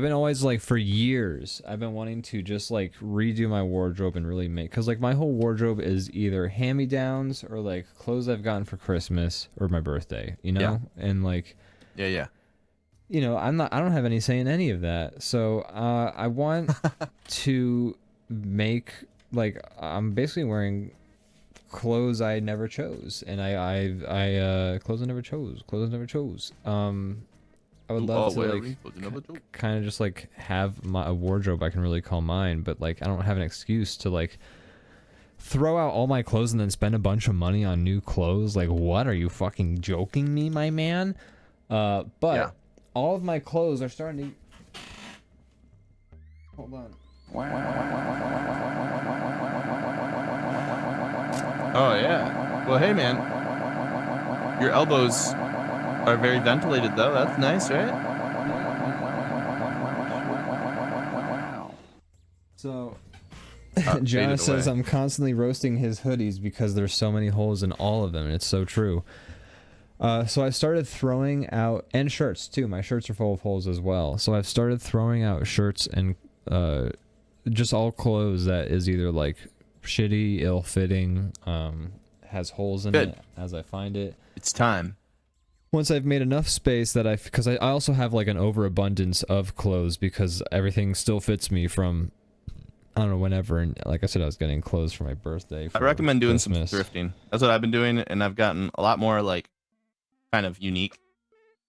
been always like for years I've been wanting to just like redo my wardrobe and really make, because like my whole wardrobe is either hand-me-downs or like clothes I've gotten for Christmas or my birthday, and like yeah I don't have any say in any of that, so I want to make, like, I'm basically wearing clothes I never chose, and clothes I never chose. I would love to like kind of just like have a wardrobe I can really call mine, but like I don't have an excuse to like throw out all my clothes and then spend a bunch of money on new clothes. Like, what, are you fucking joking me, my man? But all of my clothes are starting to... Hold on. Oh yeah. Well, hey man, your elbows are very ventilated though. That's nice, right? So John says I'm constantly roasting his hoodies because there's so many holes in all of them, and it's so true. So I started throwing out, and shirts too. My shirts are full of holes as well. So I've started throwing out shirts and just all clothes that is either like shitty, ill-fitting, has holes in it as I find it. It's time. Once I've made enough space that because I also have like an overabundance of clothes because everything still fits me from, I don't know, whenever. And like I said, I was getting clothes for my birthday. I recommend doing some thrifting. That's what I've been doing, and I've gotten a lot more like kind of unique,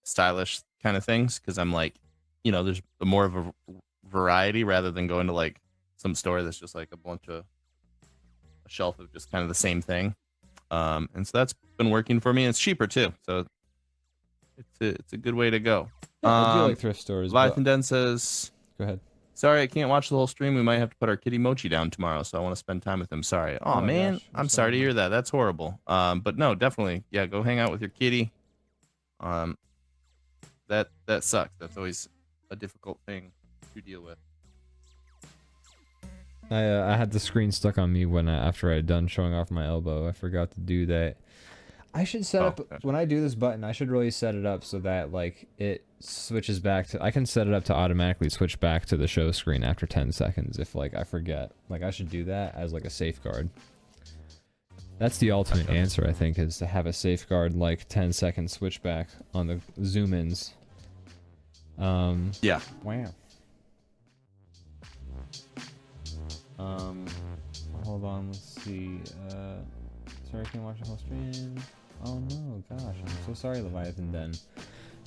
stylish kind of things, because I'm like, there's more of a variety rather than going to like some store that's just like a shelf of just kind of the same thing. And so that's been working for me, and it's cheaper too. So it's a good way to go. I do like thrift stores. Leviathan Den says, go ahead. Sorry, I can't watch the whole stream. We might have to put our kitty Mochi down tomorrow, so I want to spend time with him. Sorry. Oh man, gosh, I'm sorry to hear that. That's horrible. But no, definitely, go hang out with your kitty. That sucks. That's always a difficult thing to deal with. I had the screen stuck on me after I had done showing off my elbow. I forgot to do that. I should set up, when I do this button, I should really set it up so that like it switches back to, I can set it up to automatically switch back to the show screen after 10 seconds if like I forget. Like I should do that as like a safeguard. That's the ultimate answer, I think, is to have a safeguard like 10-second switch back on the zoom ins. Yeah. Wow. Hold on, let's see. Sorry, I can't watch the whole stream. Oh no, gosh, I'm so sorry, Leviathan Den.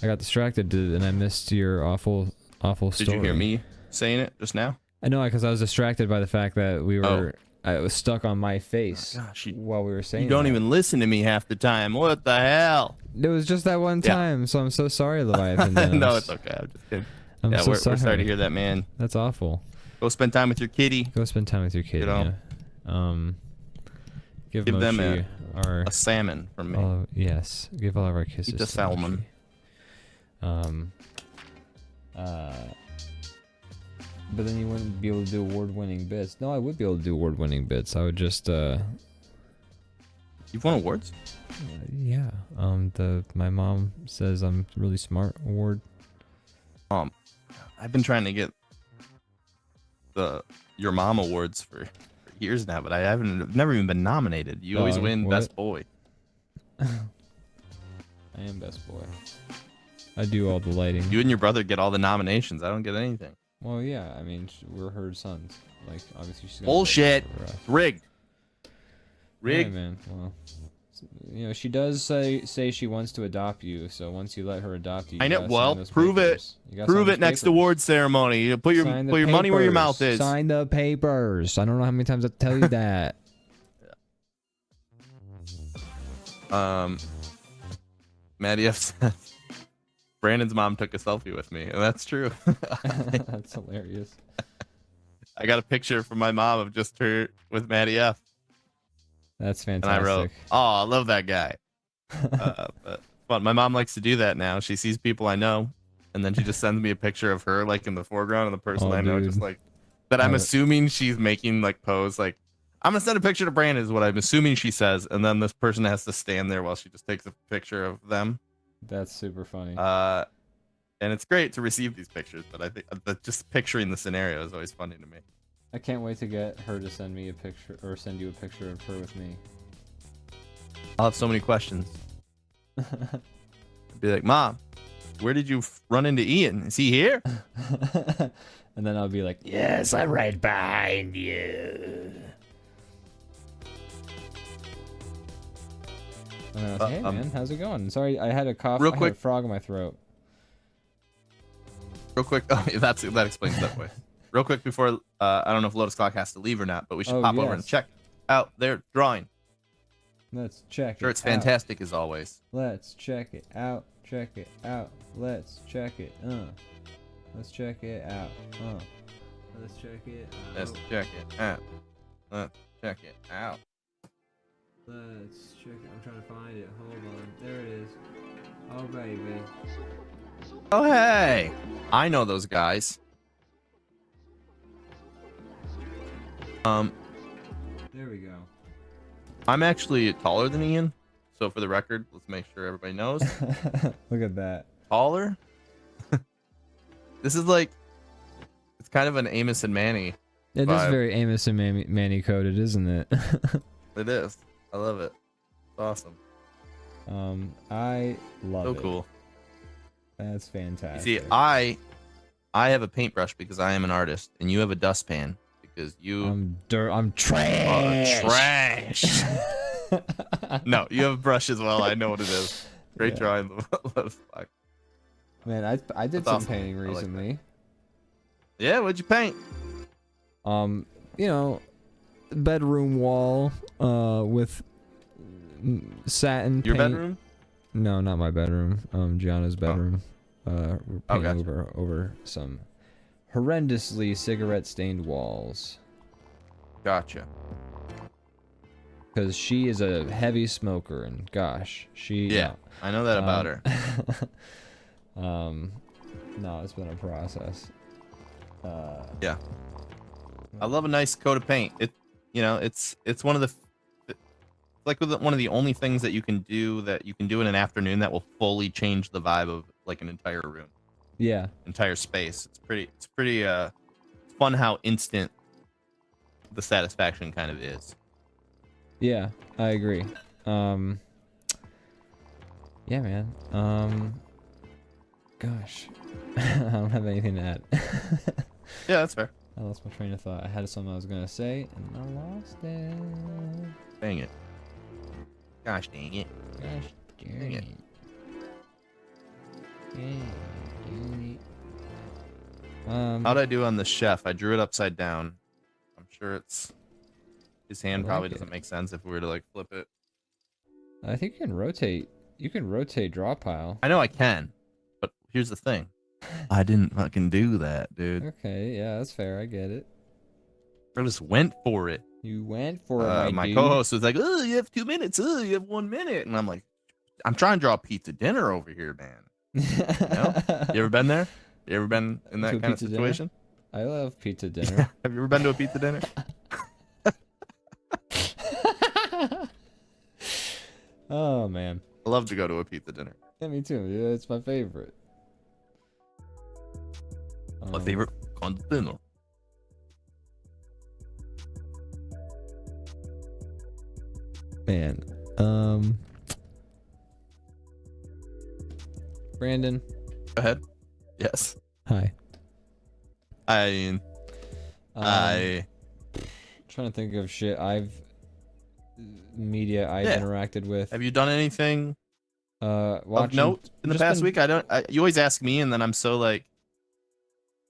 I got distracted and I missed your awful story. Did you hear me saying it just now? I know, because I was distracted by the fact that we were it was stuck on my face Gosh, while we were saying you don't that. even listen to me half the time. What the hell? It was just that one time, so I'm so sorry, Leviathan. No, it's okay. I'm just kidding. I'm so we're sorry. sorry to hear that, man. That's awful. Go spend time with your kitty. Go spend time with your kid. You know? Yeah. Give them Moshi our a salmon from me. yes. Give all of our kisses. Eat the to salmon. Moshi. But then you wouldn't be able to do award-winning bits. No, I would be able to do award-winning bits. I would just You've won awards? yeah. My mom says I'm really smart award. I've been trying to get the Your Mom awards for years now, but I've never even been nominated. You always win what? Best Boy. I am best boy. I do all the lighting. You and your brother get all the nominations. I don't get anything. Well, yeah. I mean, we're her sons. Like, obviously, she's gonna Bullshit. vote for us. Rigged. Yeah, Rigged. man. Well, you know, she does say she wants to adopt you. So once you let her adopt you, I know. gotta sign Well, those prove papers. it. You gotta Prove sign it those next papers. award ceremony. You put your Sign the money where your papers. mouth is. Sign the papers. I don't know how many times I tell you that. Maddie F said, Brandon's mom took a selfie with me, and that's true. That's hilarious. I got a picture from my mom of just her with Maddie F. That's And fantastic. I wrote, "Oh, I love that guy." But fun. My mom likes to do that now. She sees people I know, and then she just sends me a picture of her like in the foreground and the person Oh, I know, dude. just like that. I'm assuming she's making like pose like, "I'm gonna send a picture to Brandon," is what I'm assuming she says, and then this person has to stand there while she just takes a picture of them. That's super funny. And it's great to receive these pictures, but I think just picturing the scenario is always funny to me. I can't wait to get her to send me a picture or send you a picture of her with me. I'll have so many questions. Be like, "Mom, where did you run into Ian? Is he here?" And then I'll be like, yes, I'm right behind you. Hey man, how's it going? Sorry, I had a cough. Real I had quick. a frog in my throat. Real quick, oh, yeah, that explains that way. Real quick before, I don't know if Lotus Clock has to leave or not, but we should Oh, pop over and yes. check out their drawing. Let's check Sure, it it's out. fantastic as always. Let's check it out. Check it out. Let's check it. Let's check it out. Let's check it out. Let's check it out. Let's check it out. Let's check it. I'm trying to find it. Hold on. There it is. Oh baby. Oh, hey! I know those guys. There we go. I'm actually taller than Ian, so for the record, let's make sure everybody knows. Look at that. Taller? This is like, it's kind of an Amos and Manny. It is vibe. very Amos and Manny coded, isn't it? It is. I love it. It's awesome. I love So it. cool. That's You fantastic. see, I have a paintbrush because I am an artist, and you have a dustpan because you I'm trash. are trash. No, you have a brush as well. I know what it is. Great Yeah. drawing. Lotus Clock. Man, I did That's some awesome. painting I like that. recently. Yeah, what'd you paint? You know, bedroom wall with satin Your paint. bedroom? No, not my bedroom. Gianna's bedroom. We're painting gotcha. over some horrendously cigarette-stained walls. Gotcha. Because she is a heavy smoker, and gosh, she... Yeah, I know that about her. No, it's been a process. Yeah. I love a nice coat of paint. It's one of the like one of the only things that you can do in an afternoon that will fully change the vibe of like an entire room, Yeah. entire space. It's pretty fun how instant the satisfaction kind of is. Yeah, I agree. Yeah, man. Gosh. I don't have anything to add. Yeah, that's fair. I lost my train of thought. I had something I was gonna say, and I lost it. Dang it. Gosh dang it. Gosh darn Dang it. it. Darn it. How'd I do on the chef? I drew it upside down. I'm sure it's His hand I probably like doesn't it. make sense if we were to like flip it. I think you can rotate. You can rotate draw pile. I know I can, but here's the thing. I didn't fucking do that, dude. Okay, yeah, that's fair. I get it. I just went for it. You went for it, My dude. co-host was like, "Oh, you have 2 minutes. Oh, you have 1 minute," and I'm like, "I'm trying to draw pizza dinner over here, man." You know? You ever been there? You ever been in that To a kind of pizza dinner? situation? I love pizza dinner. Have you ever been to a pizza dinner? Oh man. I love to go to a pizza dinner. Yeah, me too. Yeah, it's my favorite. My favorite kind of dinner. Man. Brandon. Go ahead. Yes. Hi. I Trying to think of shit I've interacted with. have you done anything of Watching, note in the just past been- week? You always ask me, and then I'm so like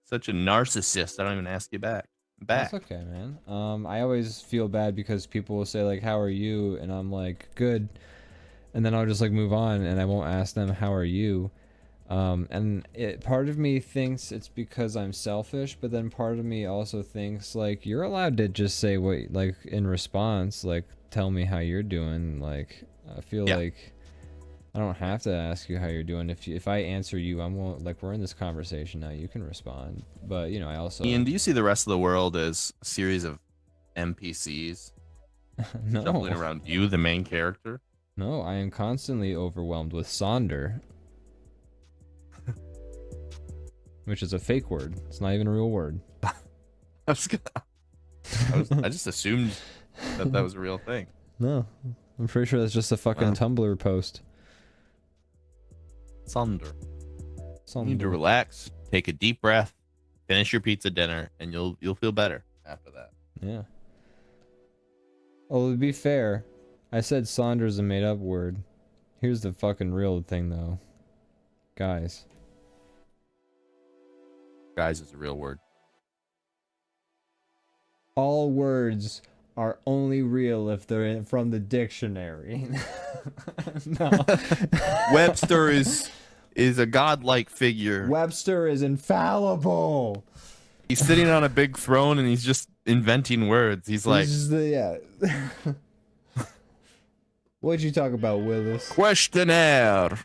such a narcissist. I don't even ask you back. That's okay, man. I always feel bad because people will say like, "How are you?" and I'm like, "Good," and then I'll just like move on and I won't ask them, "How are you?" And part of me thinks it's because I'm selfish, but then part of me also thinks like you're allowed to just say what, like, in response, like, tell me how you're doing. Like, I feel like I don't have to ask you how you're doing. If I answer you, I won't, like, we're in this conversation now, you can respond. But you know, I also Ian, do you see the rest of the world as a series of NPCs shuffling no, around you, the main character? no, I am constantly overwhelmed with Sonder. Which is a fake word. It's not even a real word. I just assumed that was a real thing. No, I'm pretty sure that's just a fucking Wow. Tumblr post. Sonder. You need to relax, take a deep breath, finish your pizza dinner, and you'll feel better after that. Yeah. Well, to be fair, I said Saunders a made up word. Here's the fucking real thing though. Guys. Guys is a real word. All words are only real if they're from the dictionary. No. Webster is a godlike figure. Webster is infallible. He's sitting on a big throne and he's just inventing words. He's like, yeah. What'd you talk about, Willis? questionnaire.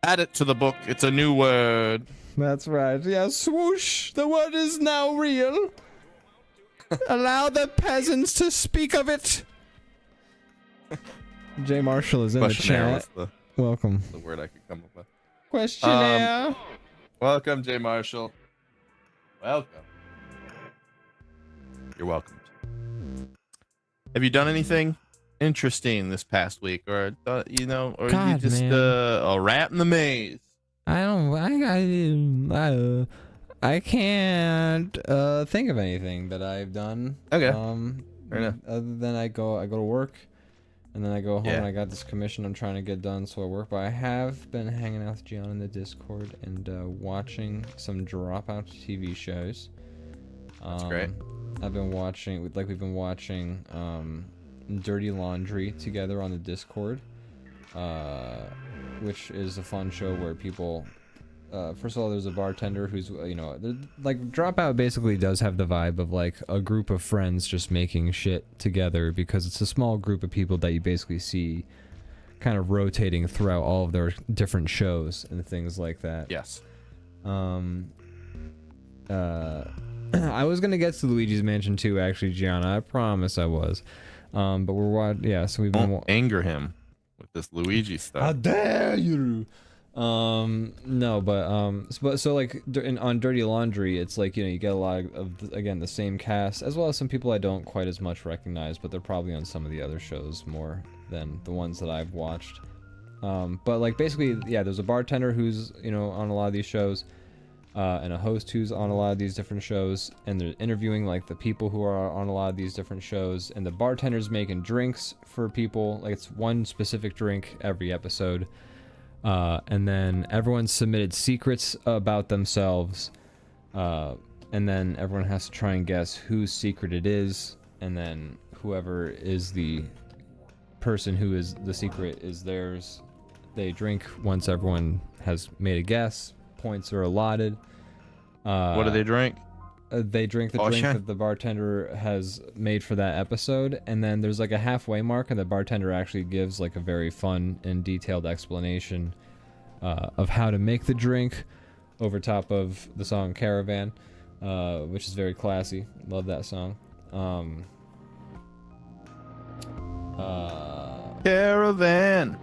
Add it to the book. It's a new word. That's right. Yeah, swoosh. The word is now real. Allow the peasants to speak of it. Jay Marshall is in the Questionnaire chat. was Welcome. the word I could come up with. Questionnaire. Welcome, Jay Marshall. Welcome. You're welcome. Have you done anything interesting this past week, or or you God, just man. a rat in the maze? I can't think of anything that I've done. Okay. Fair enough. Other than I go to work, and then I go home Yeah. and I got this commission I'm trying to get done, so I work. But I have been hanging out with Gian in the Discord and watching some Dropout TV shows. That's great. We've been watching Dirty Laundry together on the Discord, which is a fun show where people, first of all, there's a bartender who's, like, Dropout basically does have the vibe of like a group of friends just making shit together, because it's a small group of people that you basically see kind of rotating throughout all of their different shows and things like that. Yes. I was gonna get to Luigi's Mansion 2, actually, Gianna. I promise I was. But so we've been. Don't anger him with this Luigi stuff. How dare you? No, but so like on Dirty Laundry, it's like, you get a lot of again the same cast, as well as some people I don't quite as much recognize, but they're probably on some of the other shows more than the ones that I've watched. But like basically, yeah, there's a bartender who's on a lot of these shows. And a host who's on a lot of these different shows, and they're interviewing like the people who are on a lot of these different shows, and the bartender's making drinks for people, like it's one specific drink every episode, and then everyone submitted secrets about themselves, and then everyone has to try and guess whose secret it is, and then whoever is the person who is the secret is theirs. They drink once everyone has made a guess. Points are allotted. What do they drink? They drink the drink that the bartender has made for that episode, and then there's like a halfway mark, and the bartender actually gives like a very fun and detailed explanation of how to make the drink over top of the song Caravan, which is very classy. Love that song. Caravan.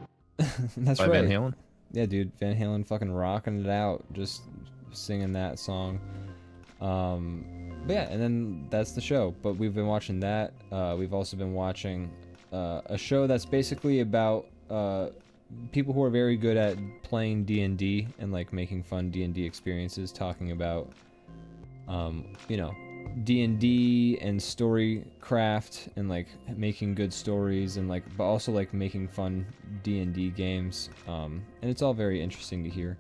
That's By right. Van Halen? Yeah, dude, Van Halen fucking rocking it out, just singing that song. But yeah, and then that's the show. But we've been watching that. We've also been watching a show that's basically about people who are very good at playing D&D and like making fun D&D experiences, talking about you know, D&D and storycraft and like making good stories and like, but also like making fun D&D games. And it's all very interesting to hear.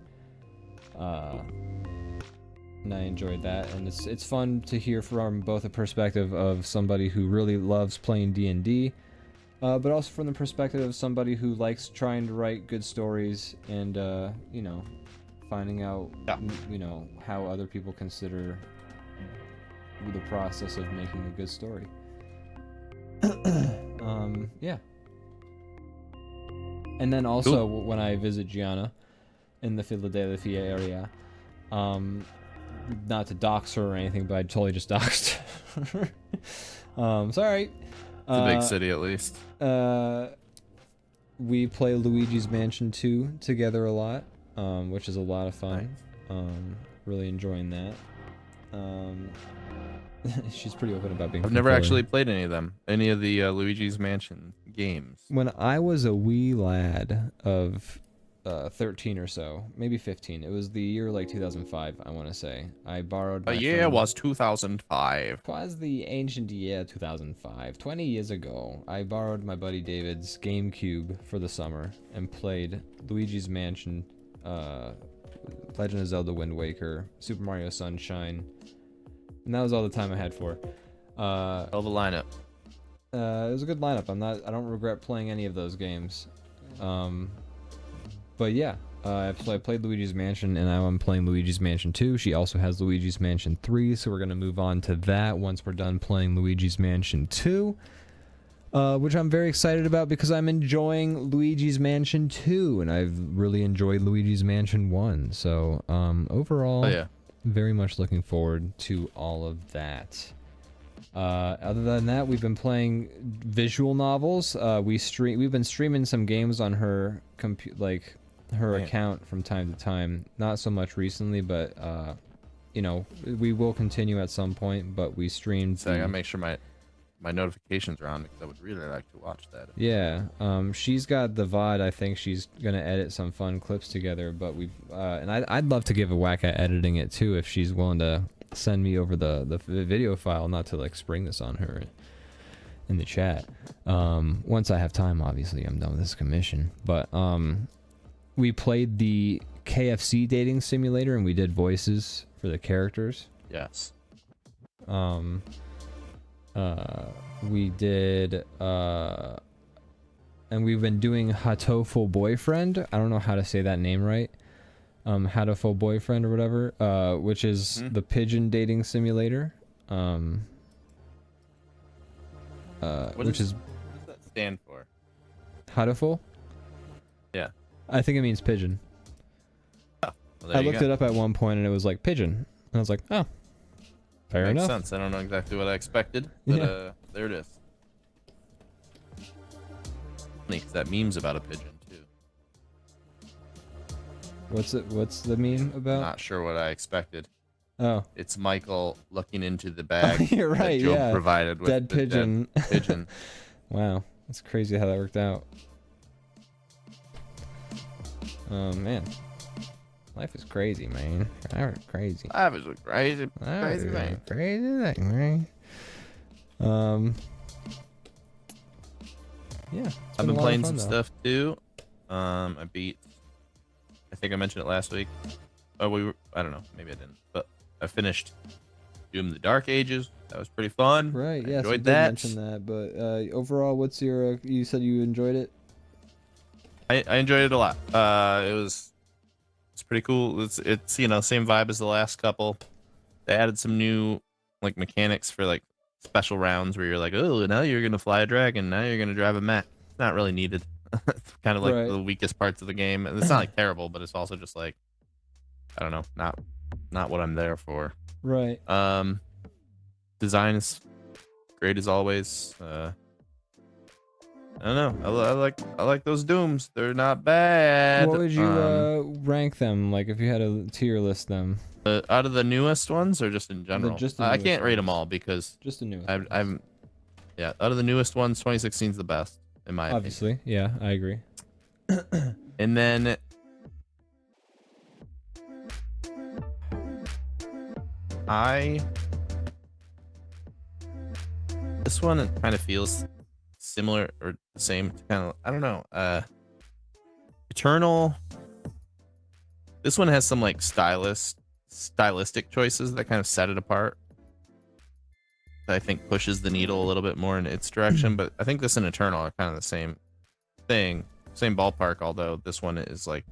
And I enjoyed that, and it's fun to hear from both a perspective of somebody who really loves playing D&D, but also from the perspective of somebody who likes trying to write good stories and you know, finding out you know, how other people consider the process of making a good story. Yeah. And then also when I visit Gianna in the Philadelphia area, not to dox her or anything, but I totally just doxed her. Sorry. It's a big city, at least. We play Luigi's Mansion 2 together a lot, which is a lot of fun. Really enjoying that. She's pretty open about being. I've never actually played any of them. Any of the Luigi's Mansion games. When I was a wee lad of 13 or so, maybe 15. It was the year like 2005, I want to say. I borrowed. The year was 2005. Was the ancient year 2005. 20 years ago, I borrowed my buddy David's GameCube for the summer and played Luigi's Mansion, Legend of Zelda: Wind Waker, Super Mario Sunshine, and that was all the time I had for it. Hell of a lineup. It was a good lineup. I don't regret playing any of those games. But yeah, so I played Luigi's Mansion, and now I'm playing Luigi's Mansion 2. She also has Luigi's Mansion 3, so we're going to move on to that once we're done playing Luigi's Mansion 2, which I'm very excited about because I'm enjoying Luigi's Mansion 2, and I've really enjoyed Luigi's Mansion 1. So overall, very much looking forward to all of that. Other than that, we've been playing visual novels. We've been streaming some games on her account from time to time. Not so much recently, but you know, we will continue at some point. But we streamed. So I gotta make sure my notifications are on because I would really like to watch that. Yeah. She's got the VOD. I think she's gonna edit some fun clips together. But we've and I'd love to give a whack at editing it too if she's willing to send me over the video file, not to like spring this on her in the chat. Once I have time, obviously I'm done with this commission. But we played the KFC dating simulator and we did voices for the characters. Yes. We did and we've been doing Hatoful Boyfriend. I don't know how to say that name right. Hatoful Boyfriend or whatever, which is the pigeon dating simulator. What Which does that stand for? Hatoful? Yeah. I think it means pigeon. Oh, well, I looked it up at one point and it was like pigeon. And I was like, oh, fair Makes enough. sense. I don't know exactly what I expected, but Yeah. there it is. Funny, 'cause that meme's about a pigeon too. What's the meme about? Not sure what I expected. Oh. It's Michael looking into the bag. You're right, that Joe yeah. provided with Dead the pigeon. Dead pigeon. Wow, that's crazy how that worked out. Oh man, life is crazy, man. Life is crazy. That was a crazy, Life crazy is thing. a crazy thing, man. Yeah, I've been playing some stuff too. I beat. I think I mentioned it last week. Oh, I don't know. Maybe I didn't. But I finished Doom the Dark Ages. That was pretty fun. Right. I Yes, you enjoyed did that. mention that. But overall, what's your? You said you enjoyed it. I enjoyed it a lot. It's pretty cool. It's you know, same vibe as the last couple. They added some new like mechanics for like special rounds where you're like, oh, now you're gonna fly a dragon. Now you're gonna drive a mech. It's not really needed. It's kind of like Right. the weakest parts of the game. And it's not like terrible, but it's also just like, I don't know, not what I'm there for. Right. Design is great as always. I don't know. I like those Dooms. They're not bad. What would you rank them? Like if you had to tier list them? Out of the newest ones, or just in general? just the I newest can't rate them ones. all because Just the newest. I'm yeah. Out of the newest ones, 2016 is the best in my Obviously, yeah, I agree. opinion. And then this one kind of feels similar or the same. Kind of, I don't know. Eternal. This one has some like stylistic choices that kind of set it apart. That I think pushes the needle a little bit more in its direction. But I think this and Eternal are kind of the same thing, same ballpark. Although this one is like,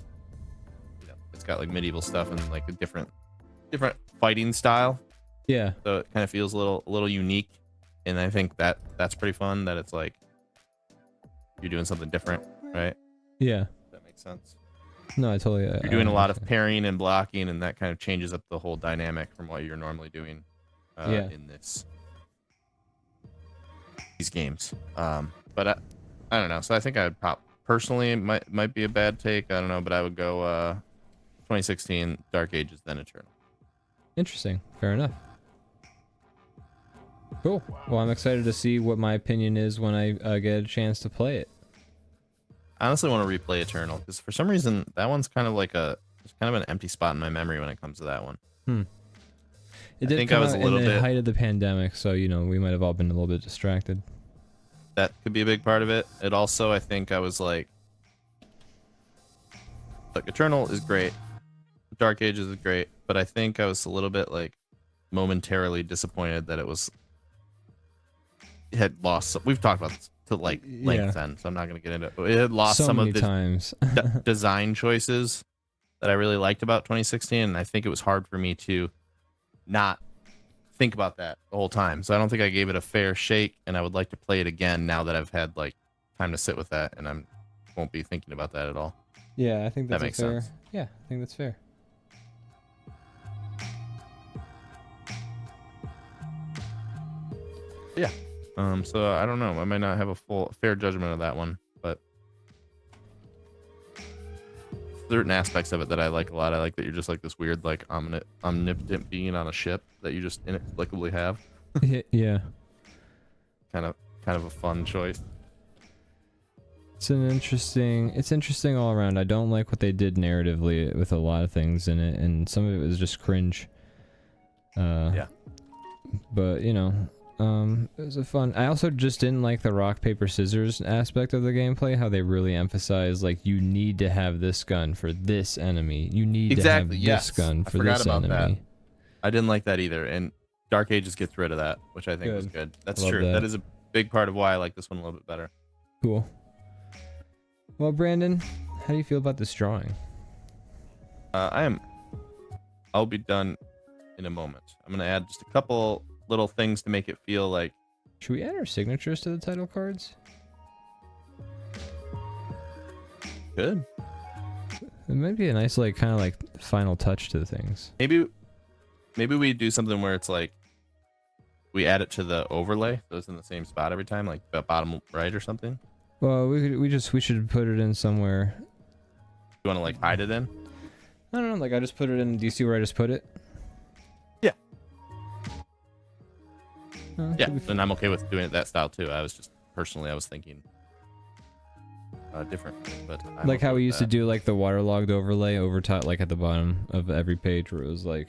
you know, it's got like medieval stuff and like a different fighting style. Yeah. So it kind of feels a little unique. And I think that's pretty fun. That it's like you're doing something different, right? Yeah. That makes sense. No, I totally. You're doing a lot of parrying and blocking, and that kind of changes up the whole dynamic from what you're normally doing in these games. But I don't know. So I think I'd personally it might be a bad take. I don't know, but I would go 2016 Dark Ages, then Eternal. Interesting. Fair enough. Cool. Well, I'm excited to see what my opinion is when I get a chance to play it. I honestly want to replay Eternal because for some reason that one's kind of like there's kind of an empty spot in my memory when it comes to that one. It did think come I was out a little in the bit- height of the pandemic, so you know we might have all been a little bit distracted. That could be a big part of it. It also, I think I was like Eternal is great, Dark Ages is great, but I think I was a little bit like momentarily disappointed that it had lost. We've talked about this to like length then, so I'm not gonna get into it. But it had lost so some many of the times. design choices that I really liked about 2016, and I think it was hard for me to not think about that the whole time. So I don't think I gave it a fair shake, and I would like to play it again now that I've had like time to sit with that, and I won't be thinking about that at all. Yeah, I think that's That makes fair. sense. Yeah, I think that's fair. Yeah. So I don't know. I might not have a fair judgment of that one, but certain aspects of it that I like a lot. I like that you're just like this weird, like omnipotent being on a ship that you just inexplicably have. Yeah. Kind of a fun choice. It's interesting all around. I don't like what they did narratively with a lot of things in it, and some of it was just cringe. Yeah. But you know, it was a fun. I also just didn't like the rock paper scissors aspect of the gameplay. How they really emphasize like you need to have this gun for this enemy. You need to have this gun for this enemy. That. I didn't like that either, and Dark Ages gets rid of that, which I think was good. That's true. That is a big part of why I like this one a little bit better. Cool. Well, Brandon, how do you feel about this drawing? I'll be done in a moment. I'm gonna add just a couple little things to make it feel like. Should we add our signatures to the title cards? Good. It might be a nice, like, kind of like final touch to the things. Maybe we do something where it's like we add it to the overlay, so it's in the same spot every time, like the bottom right or something. Well, we should put it in somewhere. You want to like hide it in? I don't know, like I just put it in. Do you see where I just put it? Yeah. Should Yeah, be and I'm okay with doing it that style too. I was thinking different, but I'm like okay how we with used to that. do like the waterlogged overlay over top, like at the bottom of every page, where it was like.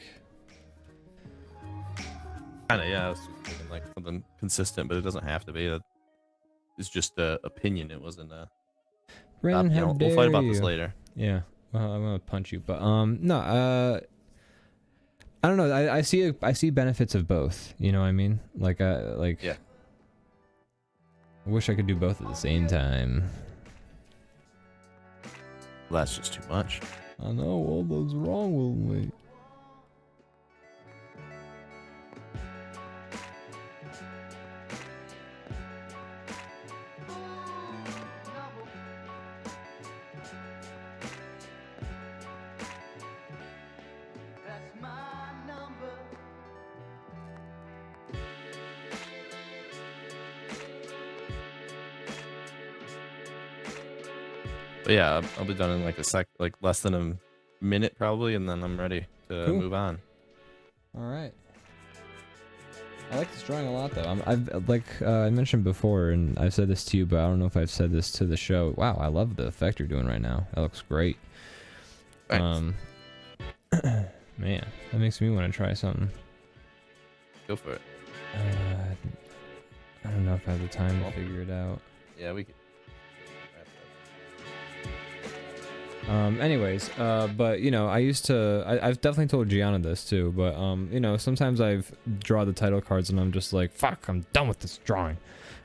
Kind of, yeah. I was just thinking like something consistent, but it doesn't have to be. It's just a opinion. It wasn't a. Brandon, how we'll fight about dare this you. later. Yeah, well, I'm gonna punch you, but no. I don't know. I see benefits of both. You know what I mean? Like Yeah. I wish I could do both at the same time. Well, that's just too much. I know, all those wrong with me. But yeah, I'll be done in like like less than a minute probably, and then I'm ready to Cool. move on. All right. I like this drawing a lot, though. I've like I mentioned before, and I've said this to you, but I don't know if I've said this to the show. Wow, I love the effect you're doing right now. That looks great. Thanks. Man, that makes me want to try something. Go for it. I don't know if I have the time to figure it out. Yeah, we could. Anyways, but you know, I've definitely told Gianna this too, but you know, sometimes I've draw the title cards and I'm just like, fuck, I'm done with this drawing.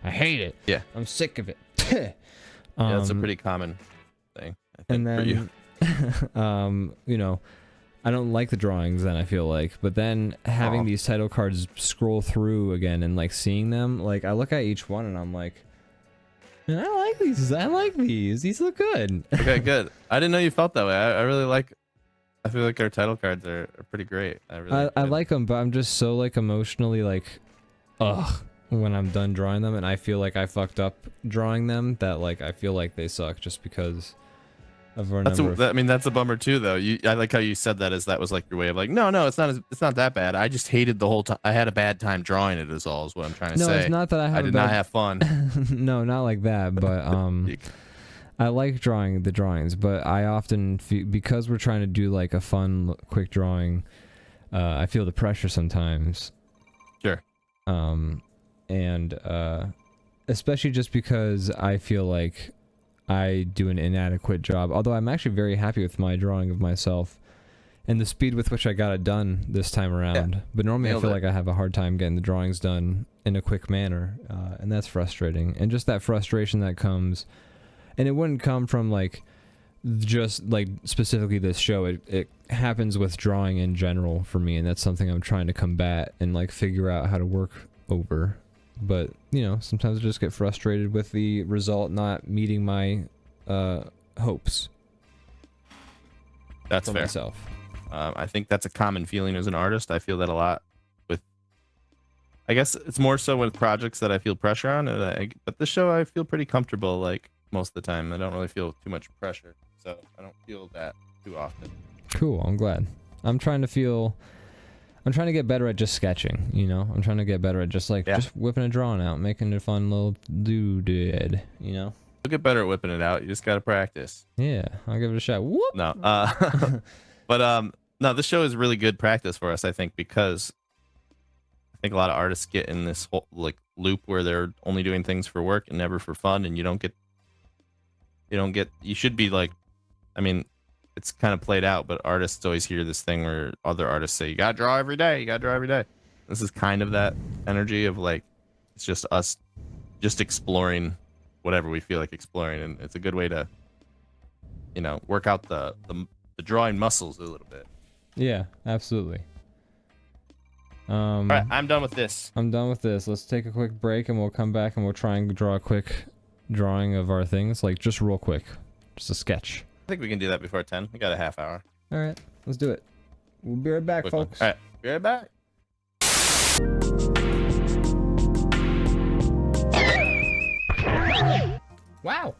I hate it. Yeah. I'm sick of it. Yeah, it's a pretty common thing, I think, and then, for you. you know, I don't like the drawings then, I feel like, but then having these title cards scroll through again and like seeing them, like I look at each one and I'm like, man, I like these. I like these. These look good. Okay, good. I didn't know you felt that way. I really like. I feel like our title cards are pretty great. I like them, but I'm just so like emotionally like, ugh, when I'm done drawing them, and I feel like I fucked up drawing them. That like I feel like they suck just because of our number. I mean, that's a bummer too, though. I like how you said that as that was like your way of like, no, it's not that bad. I just hated the whole time. I had a bad time drawing it. Is all is what I'm trying to say. No, it's not that I did not have fun. No, not like that. But I like drawing the drawings, but I often feel, because we're trying to do like a fun, quick drawing, I feel the pressure sometimes. Sure. And especially just because I feel like I do an inadequate job. Although I'm actually very happy with my drawing of myself and the speed with which I got it done this time around. Yeah. But normally I feel like I have a hard time getting the drawings done in a quick manner, and that's frustrating. And just that frustration that comes, and it wouldn't come from like just like specifically this show. It happens with drawing in general for me, and that's something I'm trying to combat and like figure out how to work over. But you know, sometimes I just get frustrated with the result not meeting my hopes. That's fair. Myself. I think that's a common feeling as an artist. I feel that a lot with. I guess it's more so with projects that I feel pressure on, but the show I feel pretty comfortable like most of the time. I don't really feel too much pressure, so I don't feel that too often. Cool. I'm glad. I'm trying to get better at just sketching, you know? I'm trying to get better at just like, just whipping a drawing out, making a fun little doodad, you know? You'll get better at whipping it out. You just gotta practice. Yeah, I'll give it a shot. Whoop! No, but no, this show is really good practice for us, I think, because I think a lot of artists get in this whole like loop where they're only doing things for work and never for fun, and you should be like, I mean, it's kind of played out, but artists always hear this thing where other artists say, you gotta draw every day, you gotta draw every day. This is kind of that energy of like, it's just us just exploring whatever we feel like exploring, and it's a good way to, you know, work out the drawing muscles a little bit. Yeah, absolutely. All right, I'm done with this. I'm done with this. Let's take a quick break and we'll come back and we'll try and draw a quick drawing of our things, like just real quick, just a sketch. I think we can do that before 10. We got a half hour. All right, let's do it. We'll be right back, Quick folks. All right, be right back. Wow.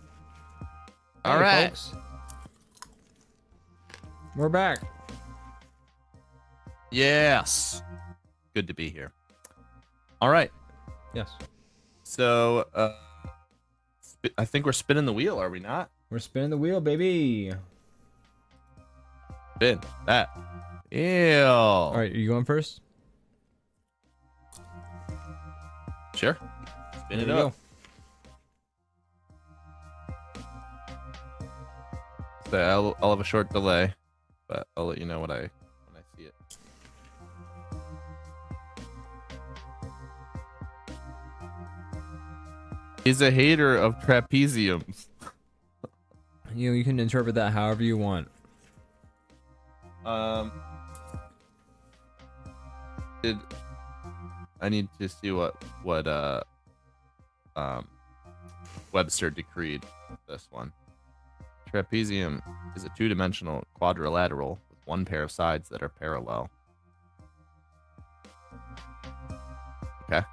All right, folks. We're back. Yes. Good to be here. All right. Yes. So, I think we're spinning the wheel, are we not? We're spinning the wheel, baby. Spin that. Ew. All right, are you going first? Sure. Spin it Here we up. So I'll have a short delay, but I'll let you know when I see it. is a hater of trapeziums. You can interpret that however you want. I need to see what Webster decreed this one. Trapezium is a two-dimensional quadrilateral with one pair of sides that are parallel. Okay.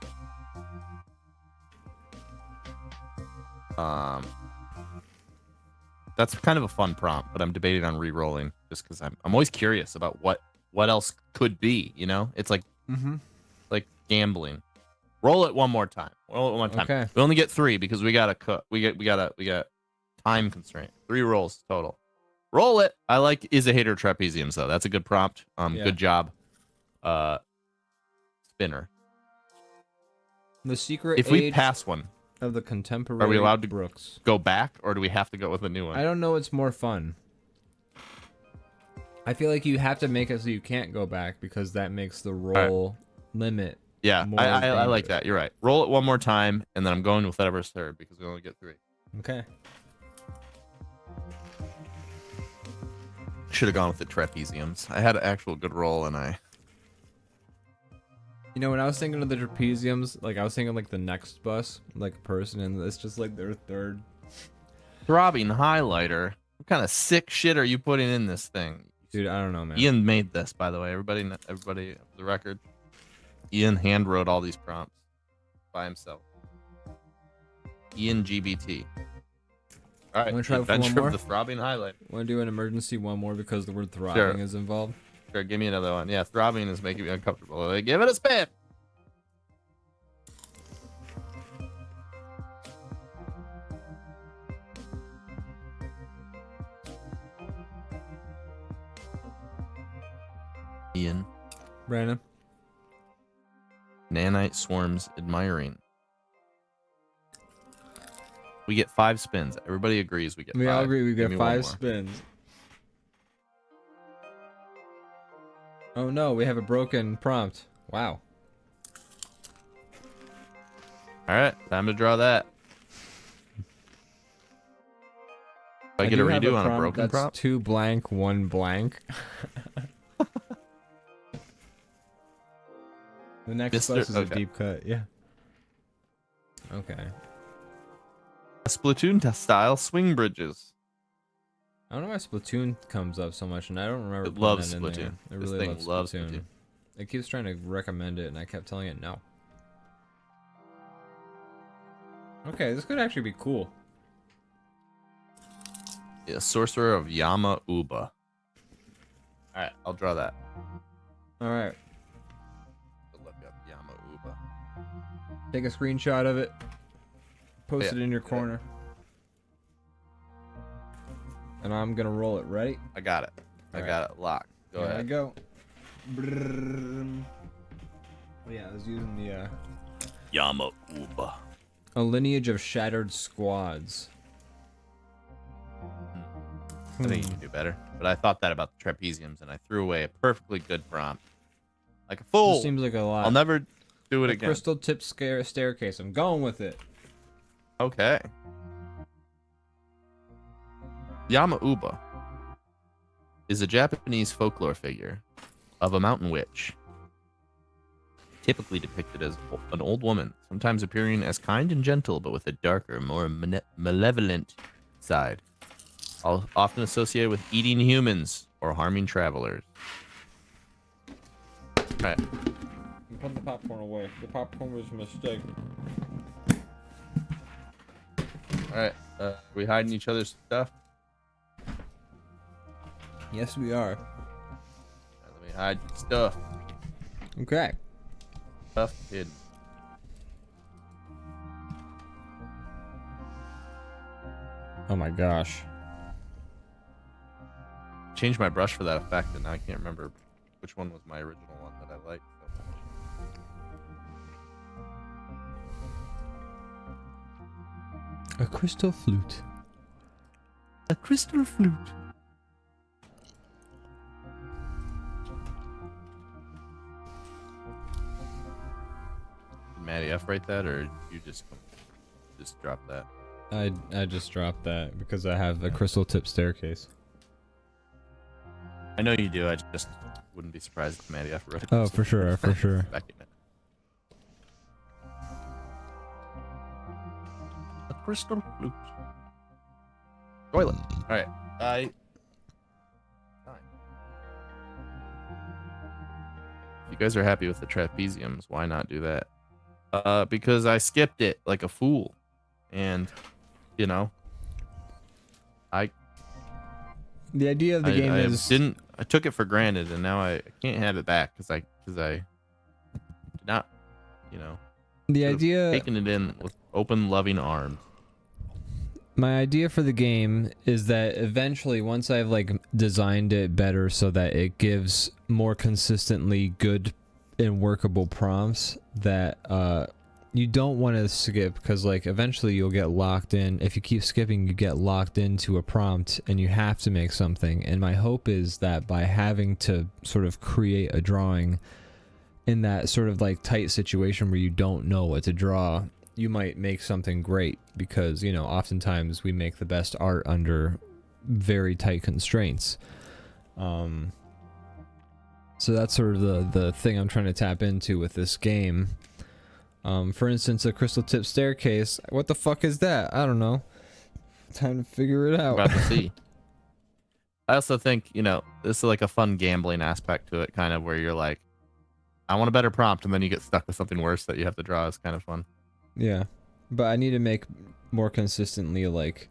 That's kind of a fun prompt, but I'm debating on re-rolling just because I'm always curious about what else could be. You know, it's like like gambling. Roll it one more time. Roll it one more time. Okay. We only get 3 because we got a cut. We got time constraint. 3 rolls total. Roll it. I like is a hater trapeziums though. That's a good prompt. Yeah. Good job. Spinner. The secret If we age pass one, of the contemporary are we allowed to Brooks. go back, or do we have to go with a new one? I don't know what's more fun. I feel like you have to make it so you can't go back because that makes the roll limit. Yeah, more I like dangerous. that. You're right. Roll it one more time, and then I'm going with whatever's third because we only get 3. Okay. Should have gone with the trapeziums. I had an actual good roll, and I. You know, when I was thinking of the trapeziums, like I was thinking like the next bus, like a person, and it's just like their third. Throbbing highlighter. What kind of sick shit are you putting in this thing? Dude, I don't know, man. Ian made this, by the way. Everybody, for the record. Ian hand wrote all these prompts by himself. Ian GBT. All right, Wanna try it for one Adventure more? of the Throbbing Highlighter. Want to do an emergency one more because the word throbbing is involved? Sure, give me another one. Yeah, throbbing is making me uncomfortable. Give it a spin. Ian. Brandon. Nanite swarms admiring. We get 5 spins. Everybody agrees we get 5. We all agree we Give get me one 5 more. spins. Oh no, we have a broken prompt. Wow. All right, time to draw that. Do I get a do have redo on a prompt broken that's prompt? 2 blank, 1 blank. The next Mr. bus is a okay. deep cut, yeah. Okay. A Splatoon style swing bridges. I don't know why Splatoon comes up so much, and I don't remember It putting loves that in there. Splatoon. It This really thing loves loves Splatoon. Splatoon. It keeps trying to recommend it, and I kept telling it no. Okay, this could actually be cool. Yeah, Sorcerer of Yama-Uba. All right, I'll draw that. Alright, Look up Yama-Uba. take a screenshot of it. Post Yeah, it in your yeah. corner. And I'm gonna roll it. Ready? I got it. I All got it locked. Go Here I ahead. go. Brrrr. Oh yeah, I was using the Yama-Uba. a lineage of shattered squads. I think you can do better. But I thought that about the trapeziums, and I threw away a perfectly good prompt. Like a fool. This seems like a lot. I'll never do it A again. crystal tip staircase. I'm going with it. Okay. Yama-Uba is a Japanese folklore figure of a mountain witch, typically depicted as an old woman, sometimes appearing as kind and gentle, but with a darker, more malevolent side, often associated with eating humans or harming travelers. All right. I'm putting the popcorn away. The popcorn was a mistake. All right. Are we hiding each other's stuff? Yes, we are. Let me hide stuff. Okay. Stuff hidden. Oh my gosh. Changed my brush for that effect, and now I can't remember which one was my original one that I liked so much. A crystal flute. A crystal flute. Did Maddie F write that, or you just just dropped that. I just dropped that because I have a crystal tip staircase. I know you do. I just wouldn't be surprised if Maddie ever wrote it. Oh, for sure, for sure. A crystal flute. Toilet. All right. Fine. If you guys are happy with the trapeziums, why not do that? Because I skipped it like a fool, and you know, the idea of the game is I took it for granted, and now I can't have it back because I did not, you know, the idea taking it in with open, loving arms. My idea for the game is that eventually, once I've like designed it better so that it gives more consistently good and workable prompts, that you don't want to skip, because like eventually you'll get locked in. If you keep skipping, you get locked into a prompt and you have to make something. And my hope is that by having to sort of create a drawing in that sort of like tight situation where you don't know what to draw, you might make something great, because you know, oftentimes we make the best art under very tight constraints. So that's sort of the thing I'm trying to tap into with this game. For instance, a crystal tip staircase. What the fuck is that? I don't know. Time to figure it out. About to see. I also think, you know, this is like a fun gambling aspect to it, kind of where you're like, I want a better prompt, and then you get stuck with something worse that you have to draw. Is kind of fun. Yeah, but I need to make more consistently, like,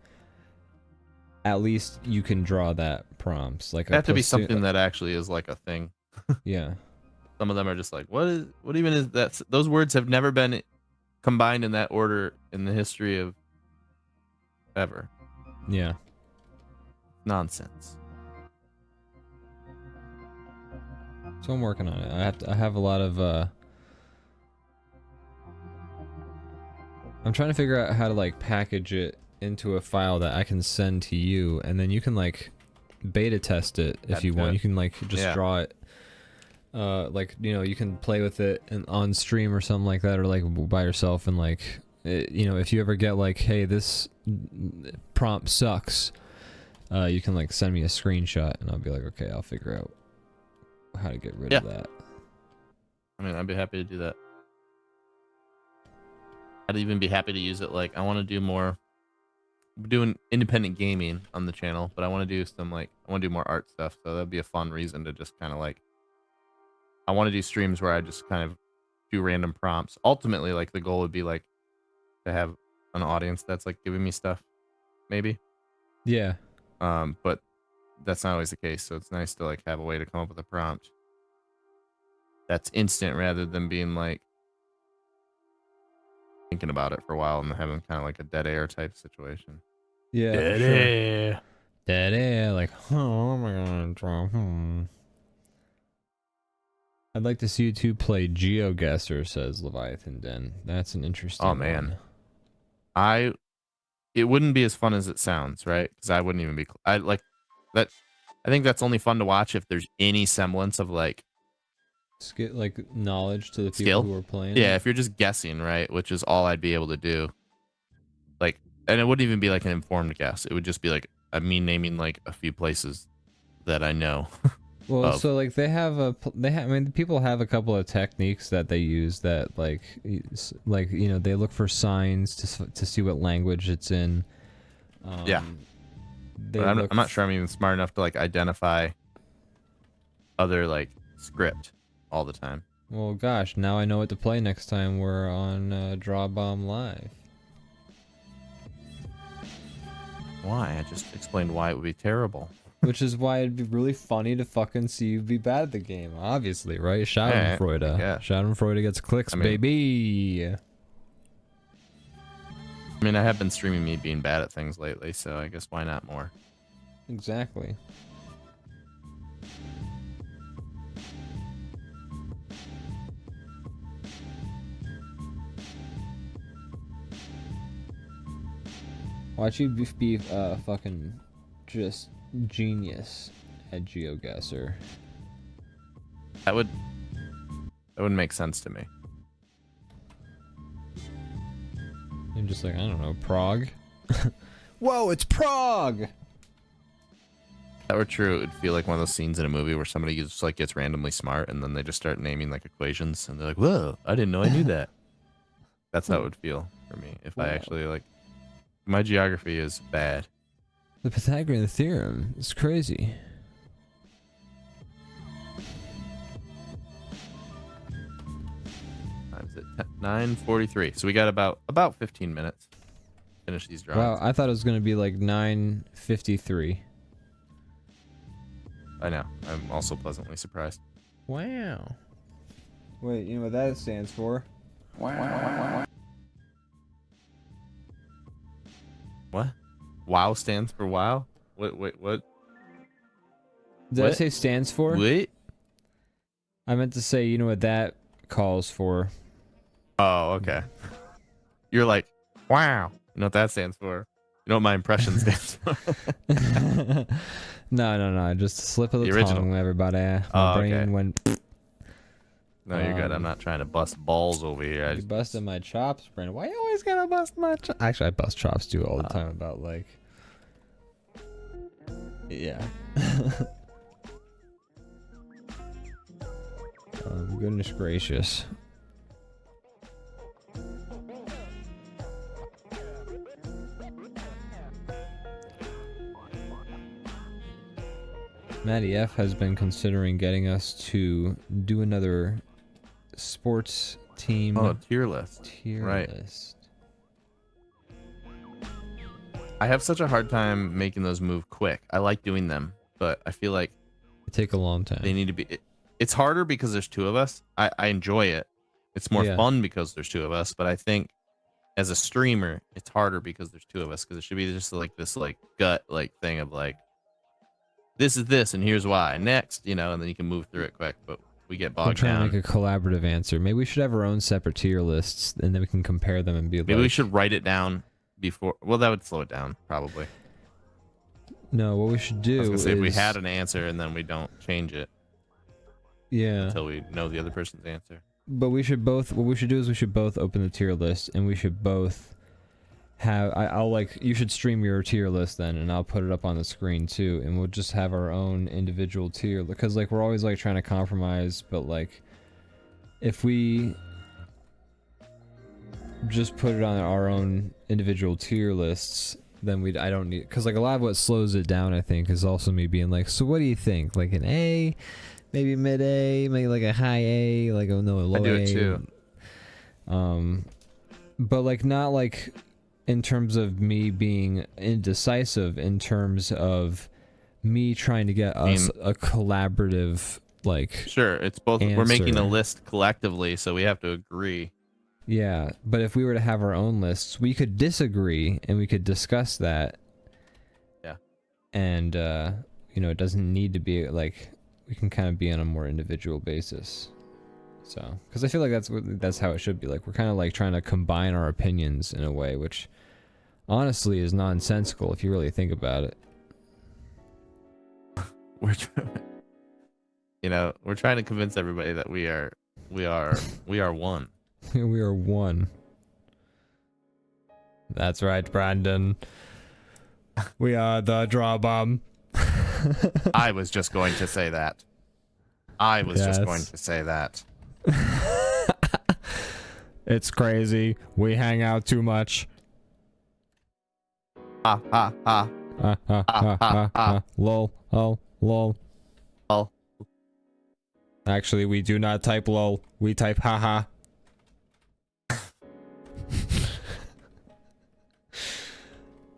at least you can draw that prompts. Like, it have to be something that actually is like a thing. Yeah. Some of them are just like, what even is that? Those words have never been combined in that order in the history of ever. Yeah. Nonsense. So I'm working on it. I have a lot of I'm trying to figure out how to like package it into a file that I can send to you, and then you can like beta test it if you want. You can like just draw it. Like, you know, you can play with it on stream or something like that, or like by yourself, and like you know, if you ever get like, hey, this prompt sucks, you can like send me a screenshot and I'll be like, okay, I'll figure out how to get rid of that. I mean, I'd be happy to do that. I'd even be happy to use it. Like, I want to do more. I'm doing independent gaming on the channel, but I want to do some like, I want to do more art stuff. So that'd be a fun reason to just kind of like, I want to do streams where I just kind of do random prompts. Ultimately, like the goal would be like to have an audience that's like giving me stuff, maybe. Yeah. But that's not always the case. So it's nice to like have a way to come up with a prompt that's instant rather than being like thinking about it for a while and having kind of like a dead air type situation. Yeah. Dead air. Dead air. Like, oh my god, draw. I'd like to see you two play GeoGuessr, says Leviathan Den. That's an interesting Oh man. one. It wouldn't be as fun as it sounds, right? Because I wouldn't even be I like that. I think that's only fun to watch if there's any semblance of like like knowledge to the people skill who are playing. Yeah, if you're just guessing, right, which is all I'd be able to do. Like, and it wouldn't even be like an informed guess. It would just be like me naming like a few places that I know. Well, so like I mean, people have a couple of techniques that they use that like you know, they look for signs to see what language it's in. Yeah. But I'm not sure I'm even smart enough to like identify other like script all the time. Well, gosh, now I know what to play next time we're on DrawBomb Live. Why? I just explained why it would be terrible. Which is why it'd be really funny to fucking see you be bad at the game, obviously, right? Schadenfreude. Yeah. Schadenfreude gets clicks, baby. I mean, I have been streaming me being bad at things lately, so I guess why not more? Exactly. Watch you be fucking just genius at GeoGuessr. That would make sense to me. You're just like, I don't know, Prague. Whoa, it's Prague. If that were true, it'd feel like one of those scenes in a movie where somebody just like gets randomly smart and then they just start naming like equations and they're like, whoa, I didn't know I knew that. That's how it would feel for me if I actually like. My geography is bad. The Pythagorean theorem is crazy. Time's at 9:43. So we got about 15 minutes. Finish these drawings. Wow, I thought it was gonna be like 9:53. I know. I'm also pleasantly surprised. Wow. Wait, you know what that stands for? What? WoW stands for wow? What? Did I What? say stands for? What? I meant to say, you know what that calls for? Oh, okay. You're like, wow. You know what that stands for? You know what my impression stands for? No. Just a slip of the, The original. tongue, everybody. My Oh, brain okay. went. No, you're good. I'm not trying to bust balls over here. I You just, busted my chops, Brandon. Why you always gotta bust my chops? Actually, I bust chops too all the time about like. Yeah. Goodness gracious. Matty F has been considering getting us to do another sports team tier list. tier right. list. I have such a hard time making those move quick. I like doing them, but I feel like It take a long time. they need to be. It's harder because there's two of us. I enjoy it. It's more Yeah. fun because there's two of us. But I think as a streamer, it's harder because there's two of us. Because it should be just like this like gut like thing of like, this is this and here's why. Next, you know, and then you can move through it quick. But we get I'm bogged trying down. to make a collaborative answer. Maybe we should have our own separate tier lists, and then we can compare them and be Maybe like, we should write it down before. Well, that would slow it down probably. No, what we should do I was gonna say is if we had an answer and then we don't change it yeah. until we know the other person's answer. But we should both. What we should do is we should both open the tier list, and we should both have. I'll like. You should stream your tier list then, and I'll put it up on the screen too, and we'll just have our own individual tier. Because like we're always like trying to compromise, but like if we just put it on our own individual tier lists, then I don't need. Because like a lot of what slows it down, I think, is also me being like, so what do you think? Like an A. Maybe mid A, maybe like a high A, like a low A. I do it too. But like not like in terms of me being indecisive, in terms of me trying to get us a collaborative like. Sure, it's both. We're making a answer. list collectively, so we have to agree. Yeah, but if we were to have our own lists, we could disagree and we could discuss that. Yeah. And you know, it doesn't need to be like. We can kind of be on a more individual basis. So, because I feel like that's how it should be. Like we're kind of like trying to combine our opinions in a way, which honestly is nonsensical if you really think about it. We're trying to convince everybody that we are one. We are one. That's right, Brandon. We are the DrawBomb. I was just going to say that. I was just Yes. going to say that. It's crazy. We hang out too much. Ha ha ha. Lol. Oh, lol. Oh. Actually, we do not type lol. We type haha.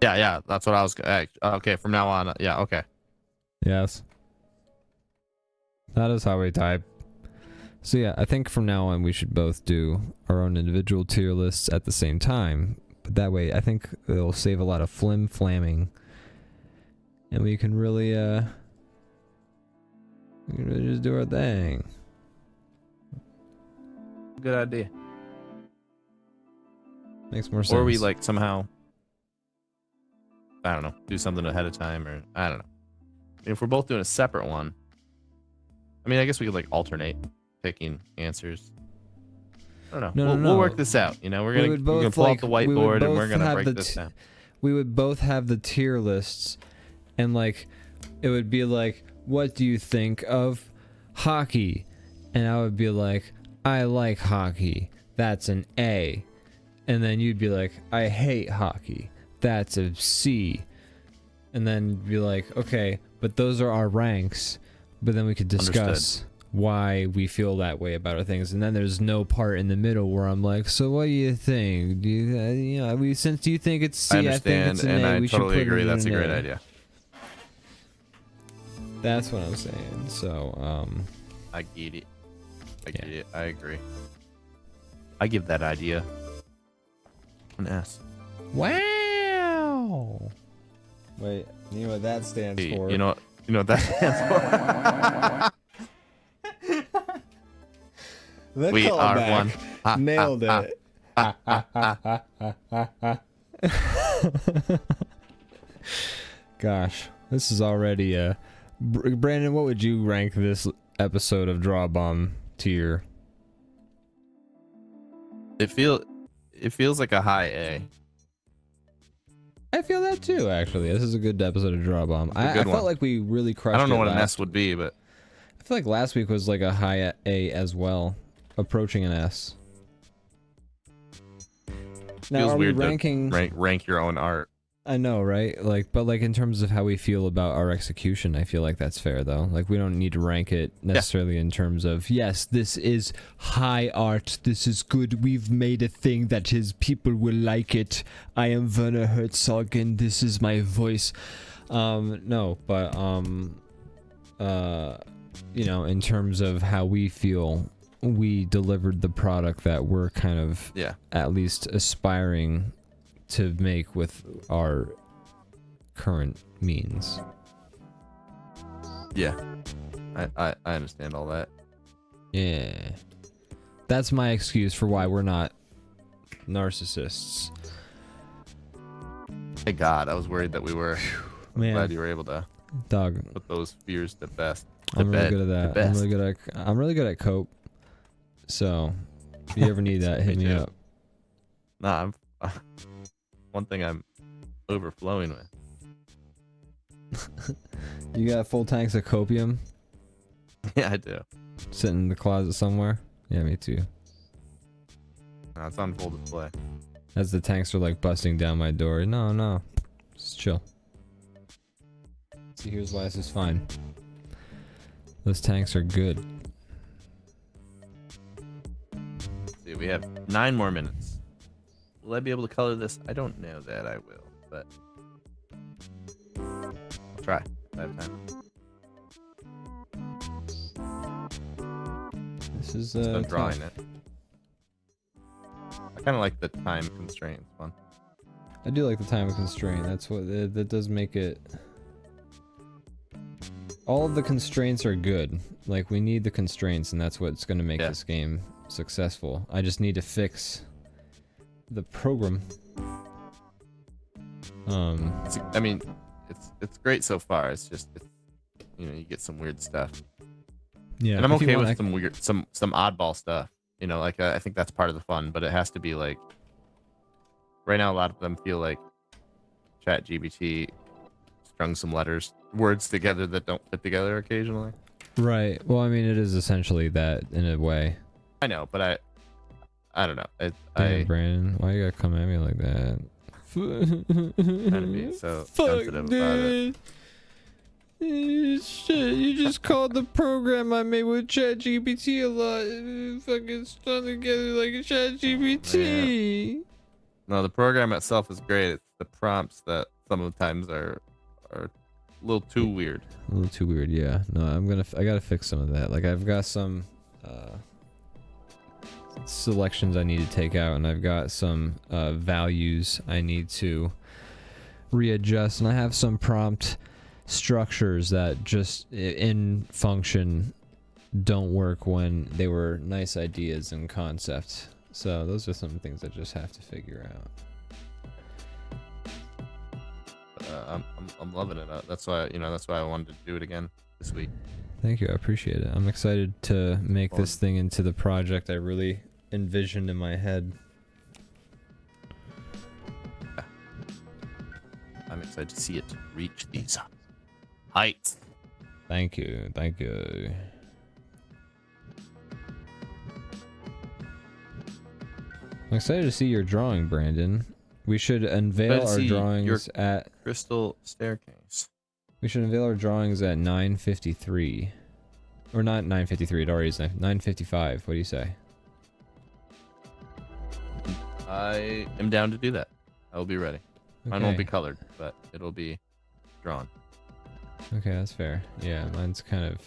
Yeah, that's what I was. Okay, from now on, yeah, okay. Yes. That is how we type. So yeah, I think from now on we should both do our own individual tier lists at the same time. But that way I think it'll save a lot of flamming. And we can really just do our thing. Good idea. Makes more sense. Or we like somehow, I don't know, do something ahead of time, or I don't know. If we're both doing a separate one, I mean, I guess we could like alternate picking answers. I don't No, know. no, We'll no. work this out. You know, we're We gonna, would we're gonna both, pull like, up the we would whiteboard and both we're gonna have break the this down. we would both have the tier lists, and like it would be like, what do you think of hockey? And I would be like, I like hockey, that's an A. And then you'd be like, I hate hockey, that's a C. And then you'd be like, okay, but those are our ranks. But then we could discuss Understood. why we feel that way about our things. And then there's no part in the middle where I'm like, so what do you think? Do you, since do you think it's C, I think understand, it's an and A, I we should totally put it agree. in That's a an great A. idea. That's what I'm saying. So, I get it. I get it. I agree. I give that idea an S. wow. Wait, you know what that stands Hey, for? you know what that stands for? The We are callback. one. Ha, Nailed ha, it. Gosh, this is already a. Brandon, what would you rank this episode of DrawBomb tier? It feels like a high A. I feel that too, actually. This is a good episode of DrawBomb. I good felt one. like we really crushed it. I don't know what an last. S would be, but I feel like last week was like a high A as well, approaching an S. Now, feels are we weird ranking? to rank your own art. I know, right? Like, but like in terms of how we feel about our execution, I feel like that's fair, though. Like, we don't need to rank it necessarily in terms of, yes, this is high art, this is good, we've made a thing that is, people will like it, I am Werner Herzog and this is my voice. No, but, you know, in terms of how we feel, we delivered the product that we're kind of at least aspiring to make with our current means. Yeah, I understand all that. Yeah, that's my excuse for why we're not narcissists. Thank God, I was worried that we were. Man, Glad you were able to dog. put those fears to best. I'm really good at that. I'm really good at cope. So, if you ever need that, hit me too. up. Nah, I'm one thing I'm overflowing with. You got full tanks of copium Yeah, I do. sitting in the closet somewhere? Yeah, me too. No, it's on full display. As the tanks are like busting down my door. No. Just chill. See, here's why this is fine. Those tanks are good. Let's see, we have 9 more minutes. Will I be able to color this? I don't know that I will, but I'll try. I have time. This is I'm drawing tough. it. I kind of like the time constraints one. I do like the time constraint. That's what that does make it. All of the constraints are good. Like, we need the constraints, and that's what's going to make this game successful. I just need to fix the program. I mean, it's great so far. It's just you know, you get some weird stuff. Yeah, and I'm okay with some weird, some oddball stuff. You know, like I think that's part of the fun, but it has to be like. Right now, a lot of them feel like ChatGPT strung some words together that don't fit together occasionally. Right. Well, I mean, it is essentially that in a way. I know, but I don't know. Damn, Brandon, why you gotta come at me like that? Trying to be so sensitive about it. Shit, you just called the program I made with ChatGPT a lot. Fucking strung together like a ChatGPT. Yeah. No, the program itself is great. It's the prompts that sometimes are a little too weird. A little too weird, yeah. No, I gotta fix some of that. Like, I've got some selections I need to take out, and I've got some values I need to readjust, and I have some prompt structures that just in function don't work when they were nice ideas and concept. So those are some things I just have to figure out. I'm loving it. That's why I wanted to do it again this week. Thank you, I appreciate it. I'm excited to make this thing into the project I really envisioned in my head. I'm excited to see it reach these heights. Thank you, thank you. I'm excited to see your drawing, Brandon. We should unveil our drawings at crystal staircase. We should unveil our drawings at 9:53. Or not 9:53, it already is 9:55. What do you say? I am down to do that. I will be ready. Mine won't be colored, but it'll be drawn. Okay, that's fair. Yeah, mine's kind of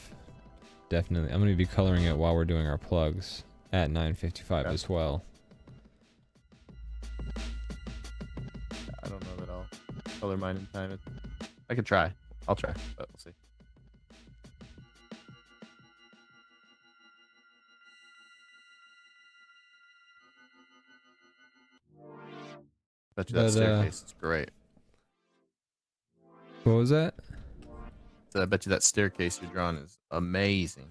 definitely. I'm going to be coloring it while we're doing our plugs at 9:55 as well. I don't know that I'll color mine in time. I could try. I'll try, but we'll see. Bet you that staircase is great. What was that? So I bet you that staircase you're drawing is amazing.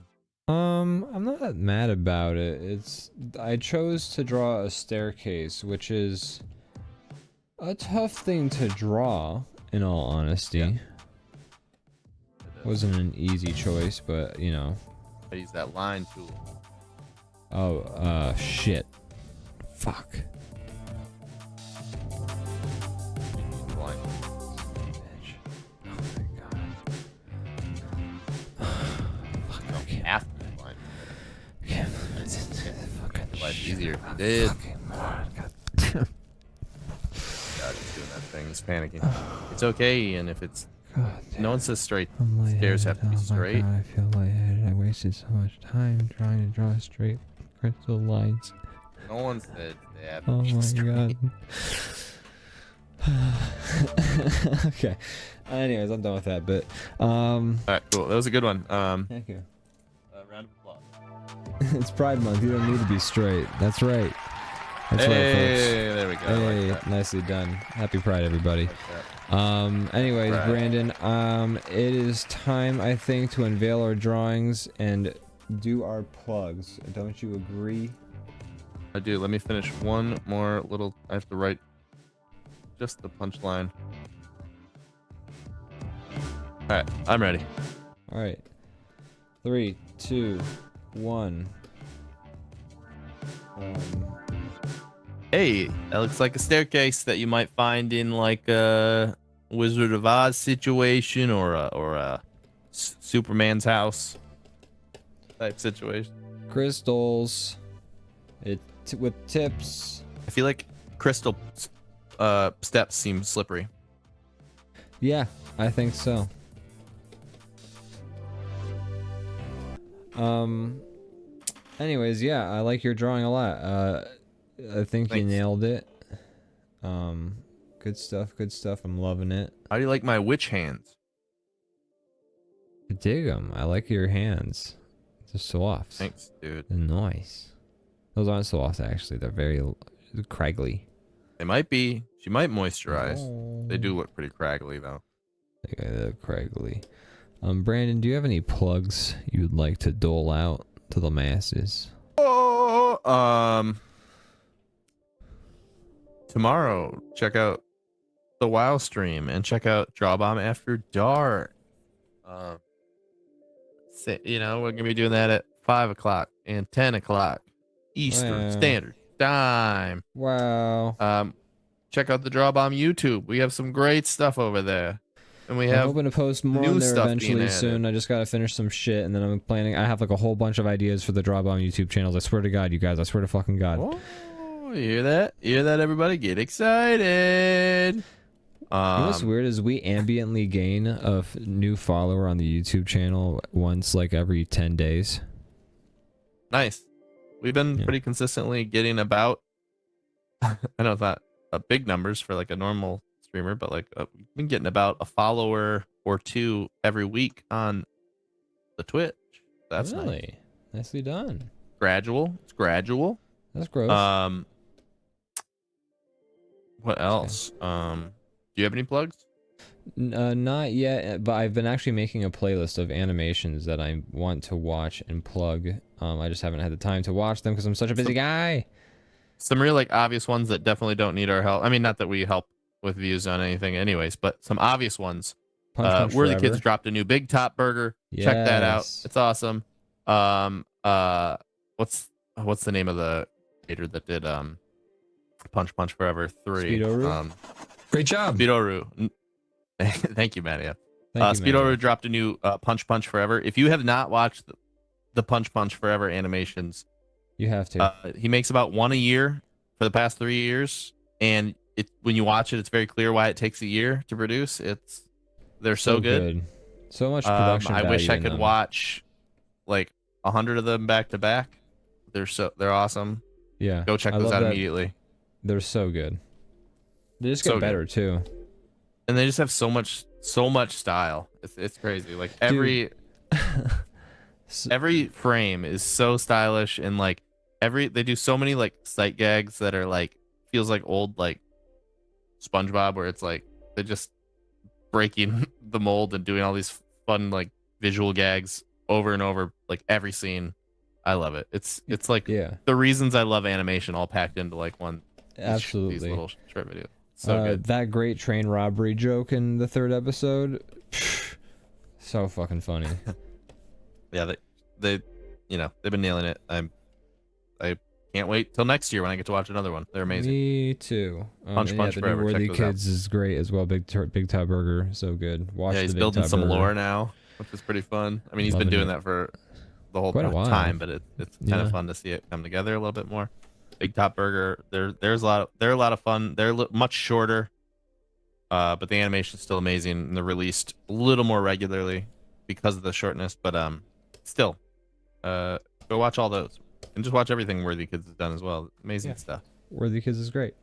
I'm not that mad about it. I chose to draw a staircase, which is a tough thing to draw, in all honesty. Yeah. Wasn't an easy choice, but you know. I use that line tool. Oh, shit. Fuck. Line. Bitch. Oh my god. Fuck, I can't. Half the line. Can't. Life easier if you did. Fucking moron. God. God, he's doing that thing. He's panicking. It's okay, and if it's God, no one says straight. I'm Stairs have to be oh straight. My God, I feel lightheaded. I wasted so much time trying to draw straight crystal lines. No one said they have to Oh be my straight. god. Okay. Anyways, I'm done with that. But All right, cool. That was a good one. thank you. Round of applause. It's Pride Month. You don't need to be straight. That's right. That's right, folks. There we go. Hey, Like that. nicely done. Happy Pride, everybody. Like that. Anyways, Right. Brandon, it is time, I think, to unveil our drawings and do our plugs. Don't you agree? I do. Let me finish one more little. I have to write just the punchline. All right, I'm ready. All right. 3, 2, 1. Hey, that looks like a staircase that you might find in like a Wizard of Oz situation or a Superman's house type situation. Crystals. With tips. I feel like crystal steps seem slippery. Yeah, I think so. Anyways, yeah, I like your drawing a lot. I think you Thanks. nailed it. Good stuff, good stuff. I'm loving it. How do you like my witch hands? I dig them. I like your hands. They're soft. Thanks, dude. They're nice. Those aren't soft, actually. They're very craggly. They might be. She might moisturize. Oh. They do look pretty craggly though. Okay, they're craggly. Brandon, do you have any plugs you'd like to dole out to the masses? Oh, tomorrow, check out the WoW stream and check out DrawBomb After Dark. You know, we're gonna be doing that at 5 o'clock and 10 o'clock Eastern Wow. Standard Time. Wow. Check out the DrawBomb YouTube. We have some great stuff over there, and we I'm have hoping to post more new on there stuff being eventually added. soon. I just gotta finish some shit, and then I'm planning. I have like a whole bunch of ideas for the DrawBomb YouTube channels. I swear to God, you guys. I swear to fucking God. Oh, you hear that? You hear that, everybody? Get excited. You know what's weird is we ambiently gain a new follower on the YouTube channel once like every 10 days. Nice. We've been pretty consistently getting about, I know it's not big numbers for like a normal streamer, but like we've been getting about a follower or two every week on the Twitch. That's nice. Really nicely done. Gradual. It's gradual. That's gross. What else? Do you have any plugs? Not yet, but I've been actually making a playlist of animations that I want to watch and plug. I just haven't had the time to watch them because I'm such a busy guy. Some real like obvious ones that definitely don't need our help. I mean, not that we help with views on anything, anyways, but some obvious ones. Punch Where the Forever. Kids dropped a new Big Top Burger. Check that out. Yes. It's awesome. What's the name of the creator that did Punch Forever 3? Speedo-Roo? Great job. Speedo-Roo. Thank you, Matt. Yeah. Thank you, Speedo-Roo man. dropped a new Punch Forever. If you have not watched the Punch Forever animations, You have to. he makes about one a year for the past 3 years, and when you watch it, it's very clear why it takes a year to produce. They're so good. So much production I wish value I in could them. watch like 100 of them back to back. They're awesome. Yeah. Go check I those love out that. immediately. They're so good. They just get So good. better too. And they just have so much style. It's crazy. Like Dude. every frame is so stylish, and like they do so many like sight gags that are like feels like old like SpongeBob, where it's like they're just breaking the mold and doing all these fun like visual gags over and over, like every scene. I love it. It's like Yeah. the reasons I love animation all packed into like one. Absolutely. These little short videos. So good. That great train robbery joke in the 3rd episode. So fucking funny. Yeah, they've been nailing it. I can't wait till next year when I get to watch another one. They're amazing. Me too. Punch The Forever. new Worthy Check those out. Kids is great as well. Big Top Burger, so good. Watch Yeah, he's the Big building Top some Burger. lore now, which is pretty fun. I mean, he's Loving been doing it. that for the whole Quite a while. time, but it's kind Yeah. of fun to see it come together a little bit more. Big Top Burger, they're a lot of fun. They're much shorter, but the animation's still amazing, and they're released a little more regularly because of the shortness. But still, go watch all those, and just watch everything Worthy Kids has done as well. Amazing Yeah. stuff. Worthy Kids is great.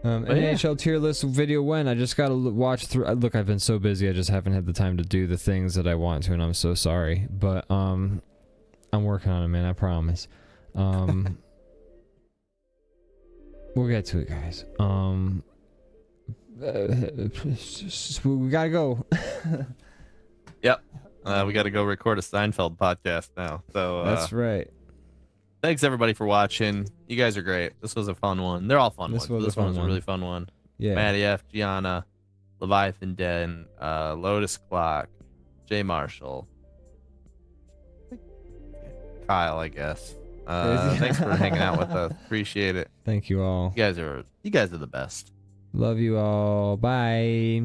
But yeah. NHL tier list video when I just gotta watch through. Look, I've been so busy. I just haven't had the time to do the things that I want to, and I'm so sorry. But I'm working on it, man. I promise. We'll get to it, guys. We gotta go. Yep. We got to go record a Seinfeld podcast now. So That's right. thanks everybody for watching. You guys are great. This was a fun one. They're all fun This ones. was a This fun one was a one. really fun one. Yeah. Maddie F, Gianna, Leviathan Den, Lotus Clock, Jay Marshall, Kyle, I guess. Thanks for hanging out with us. Appreciate it. Thank you all. You guys are the best. Love you all. Bye.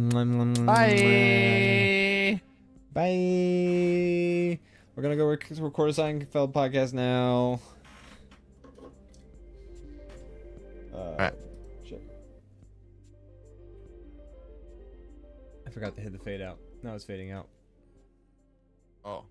Bye. Bye. We're gonna go record a Seinfeld podcast now. Alright. Shit. I forgot to hit the fade out. Now it's fading out. Oh.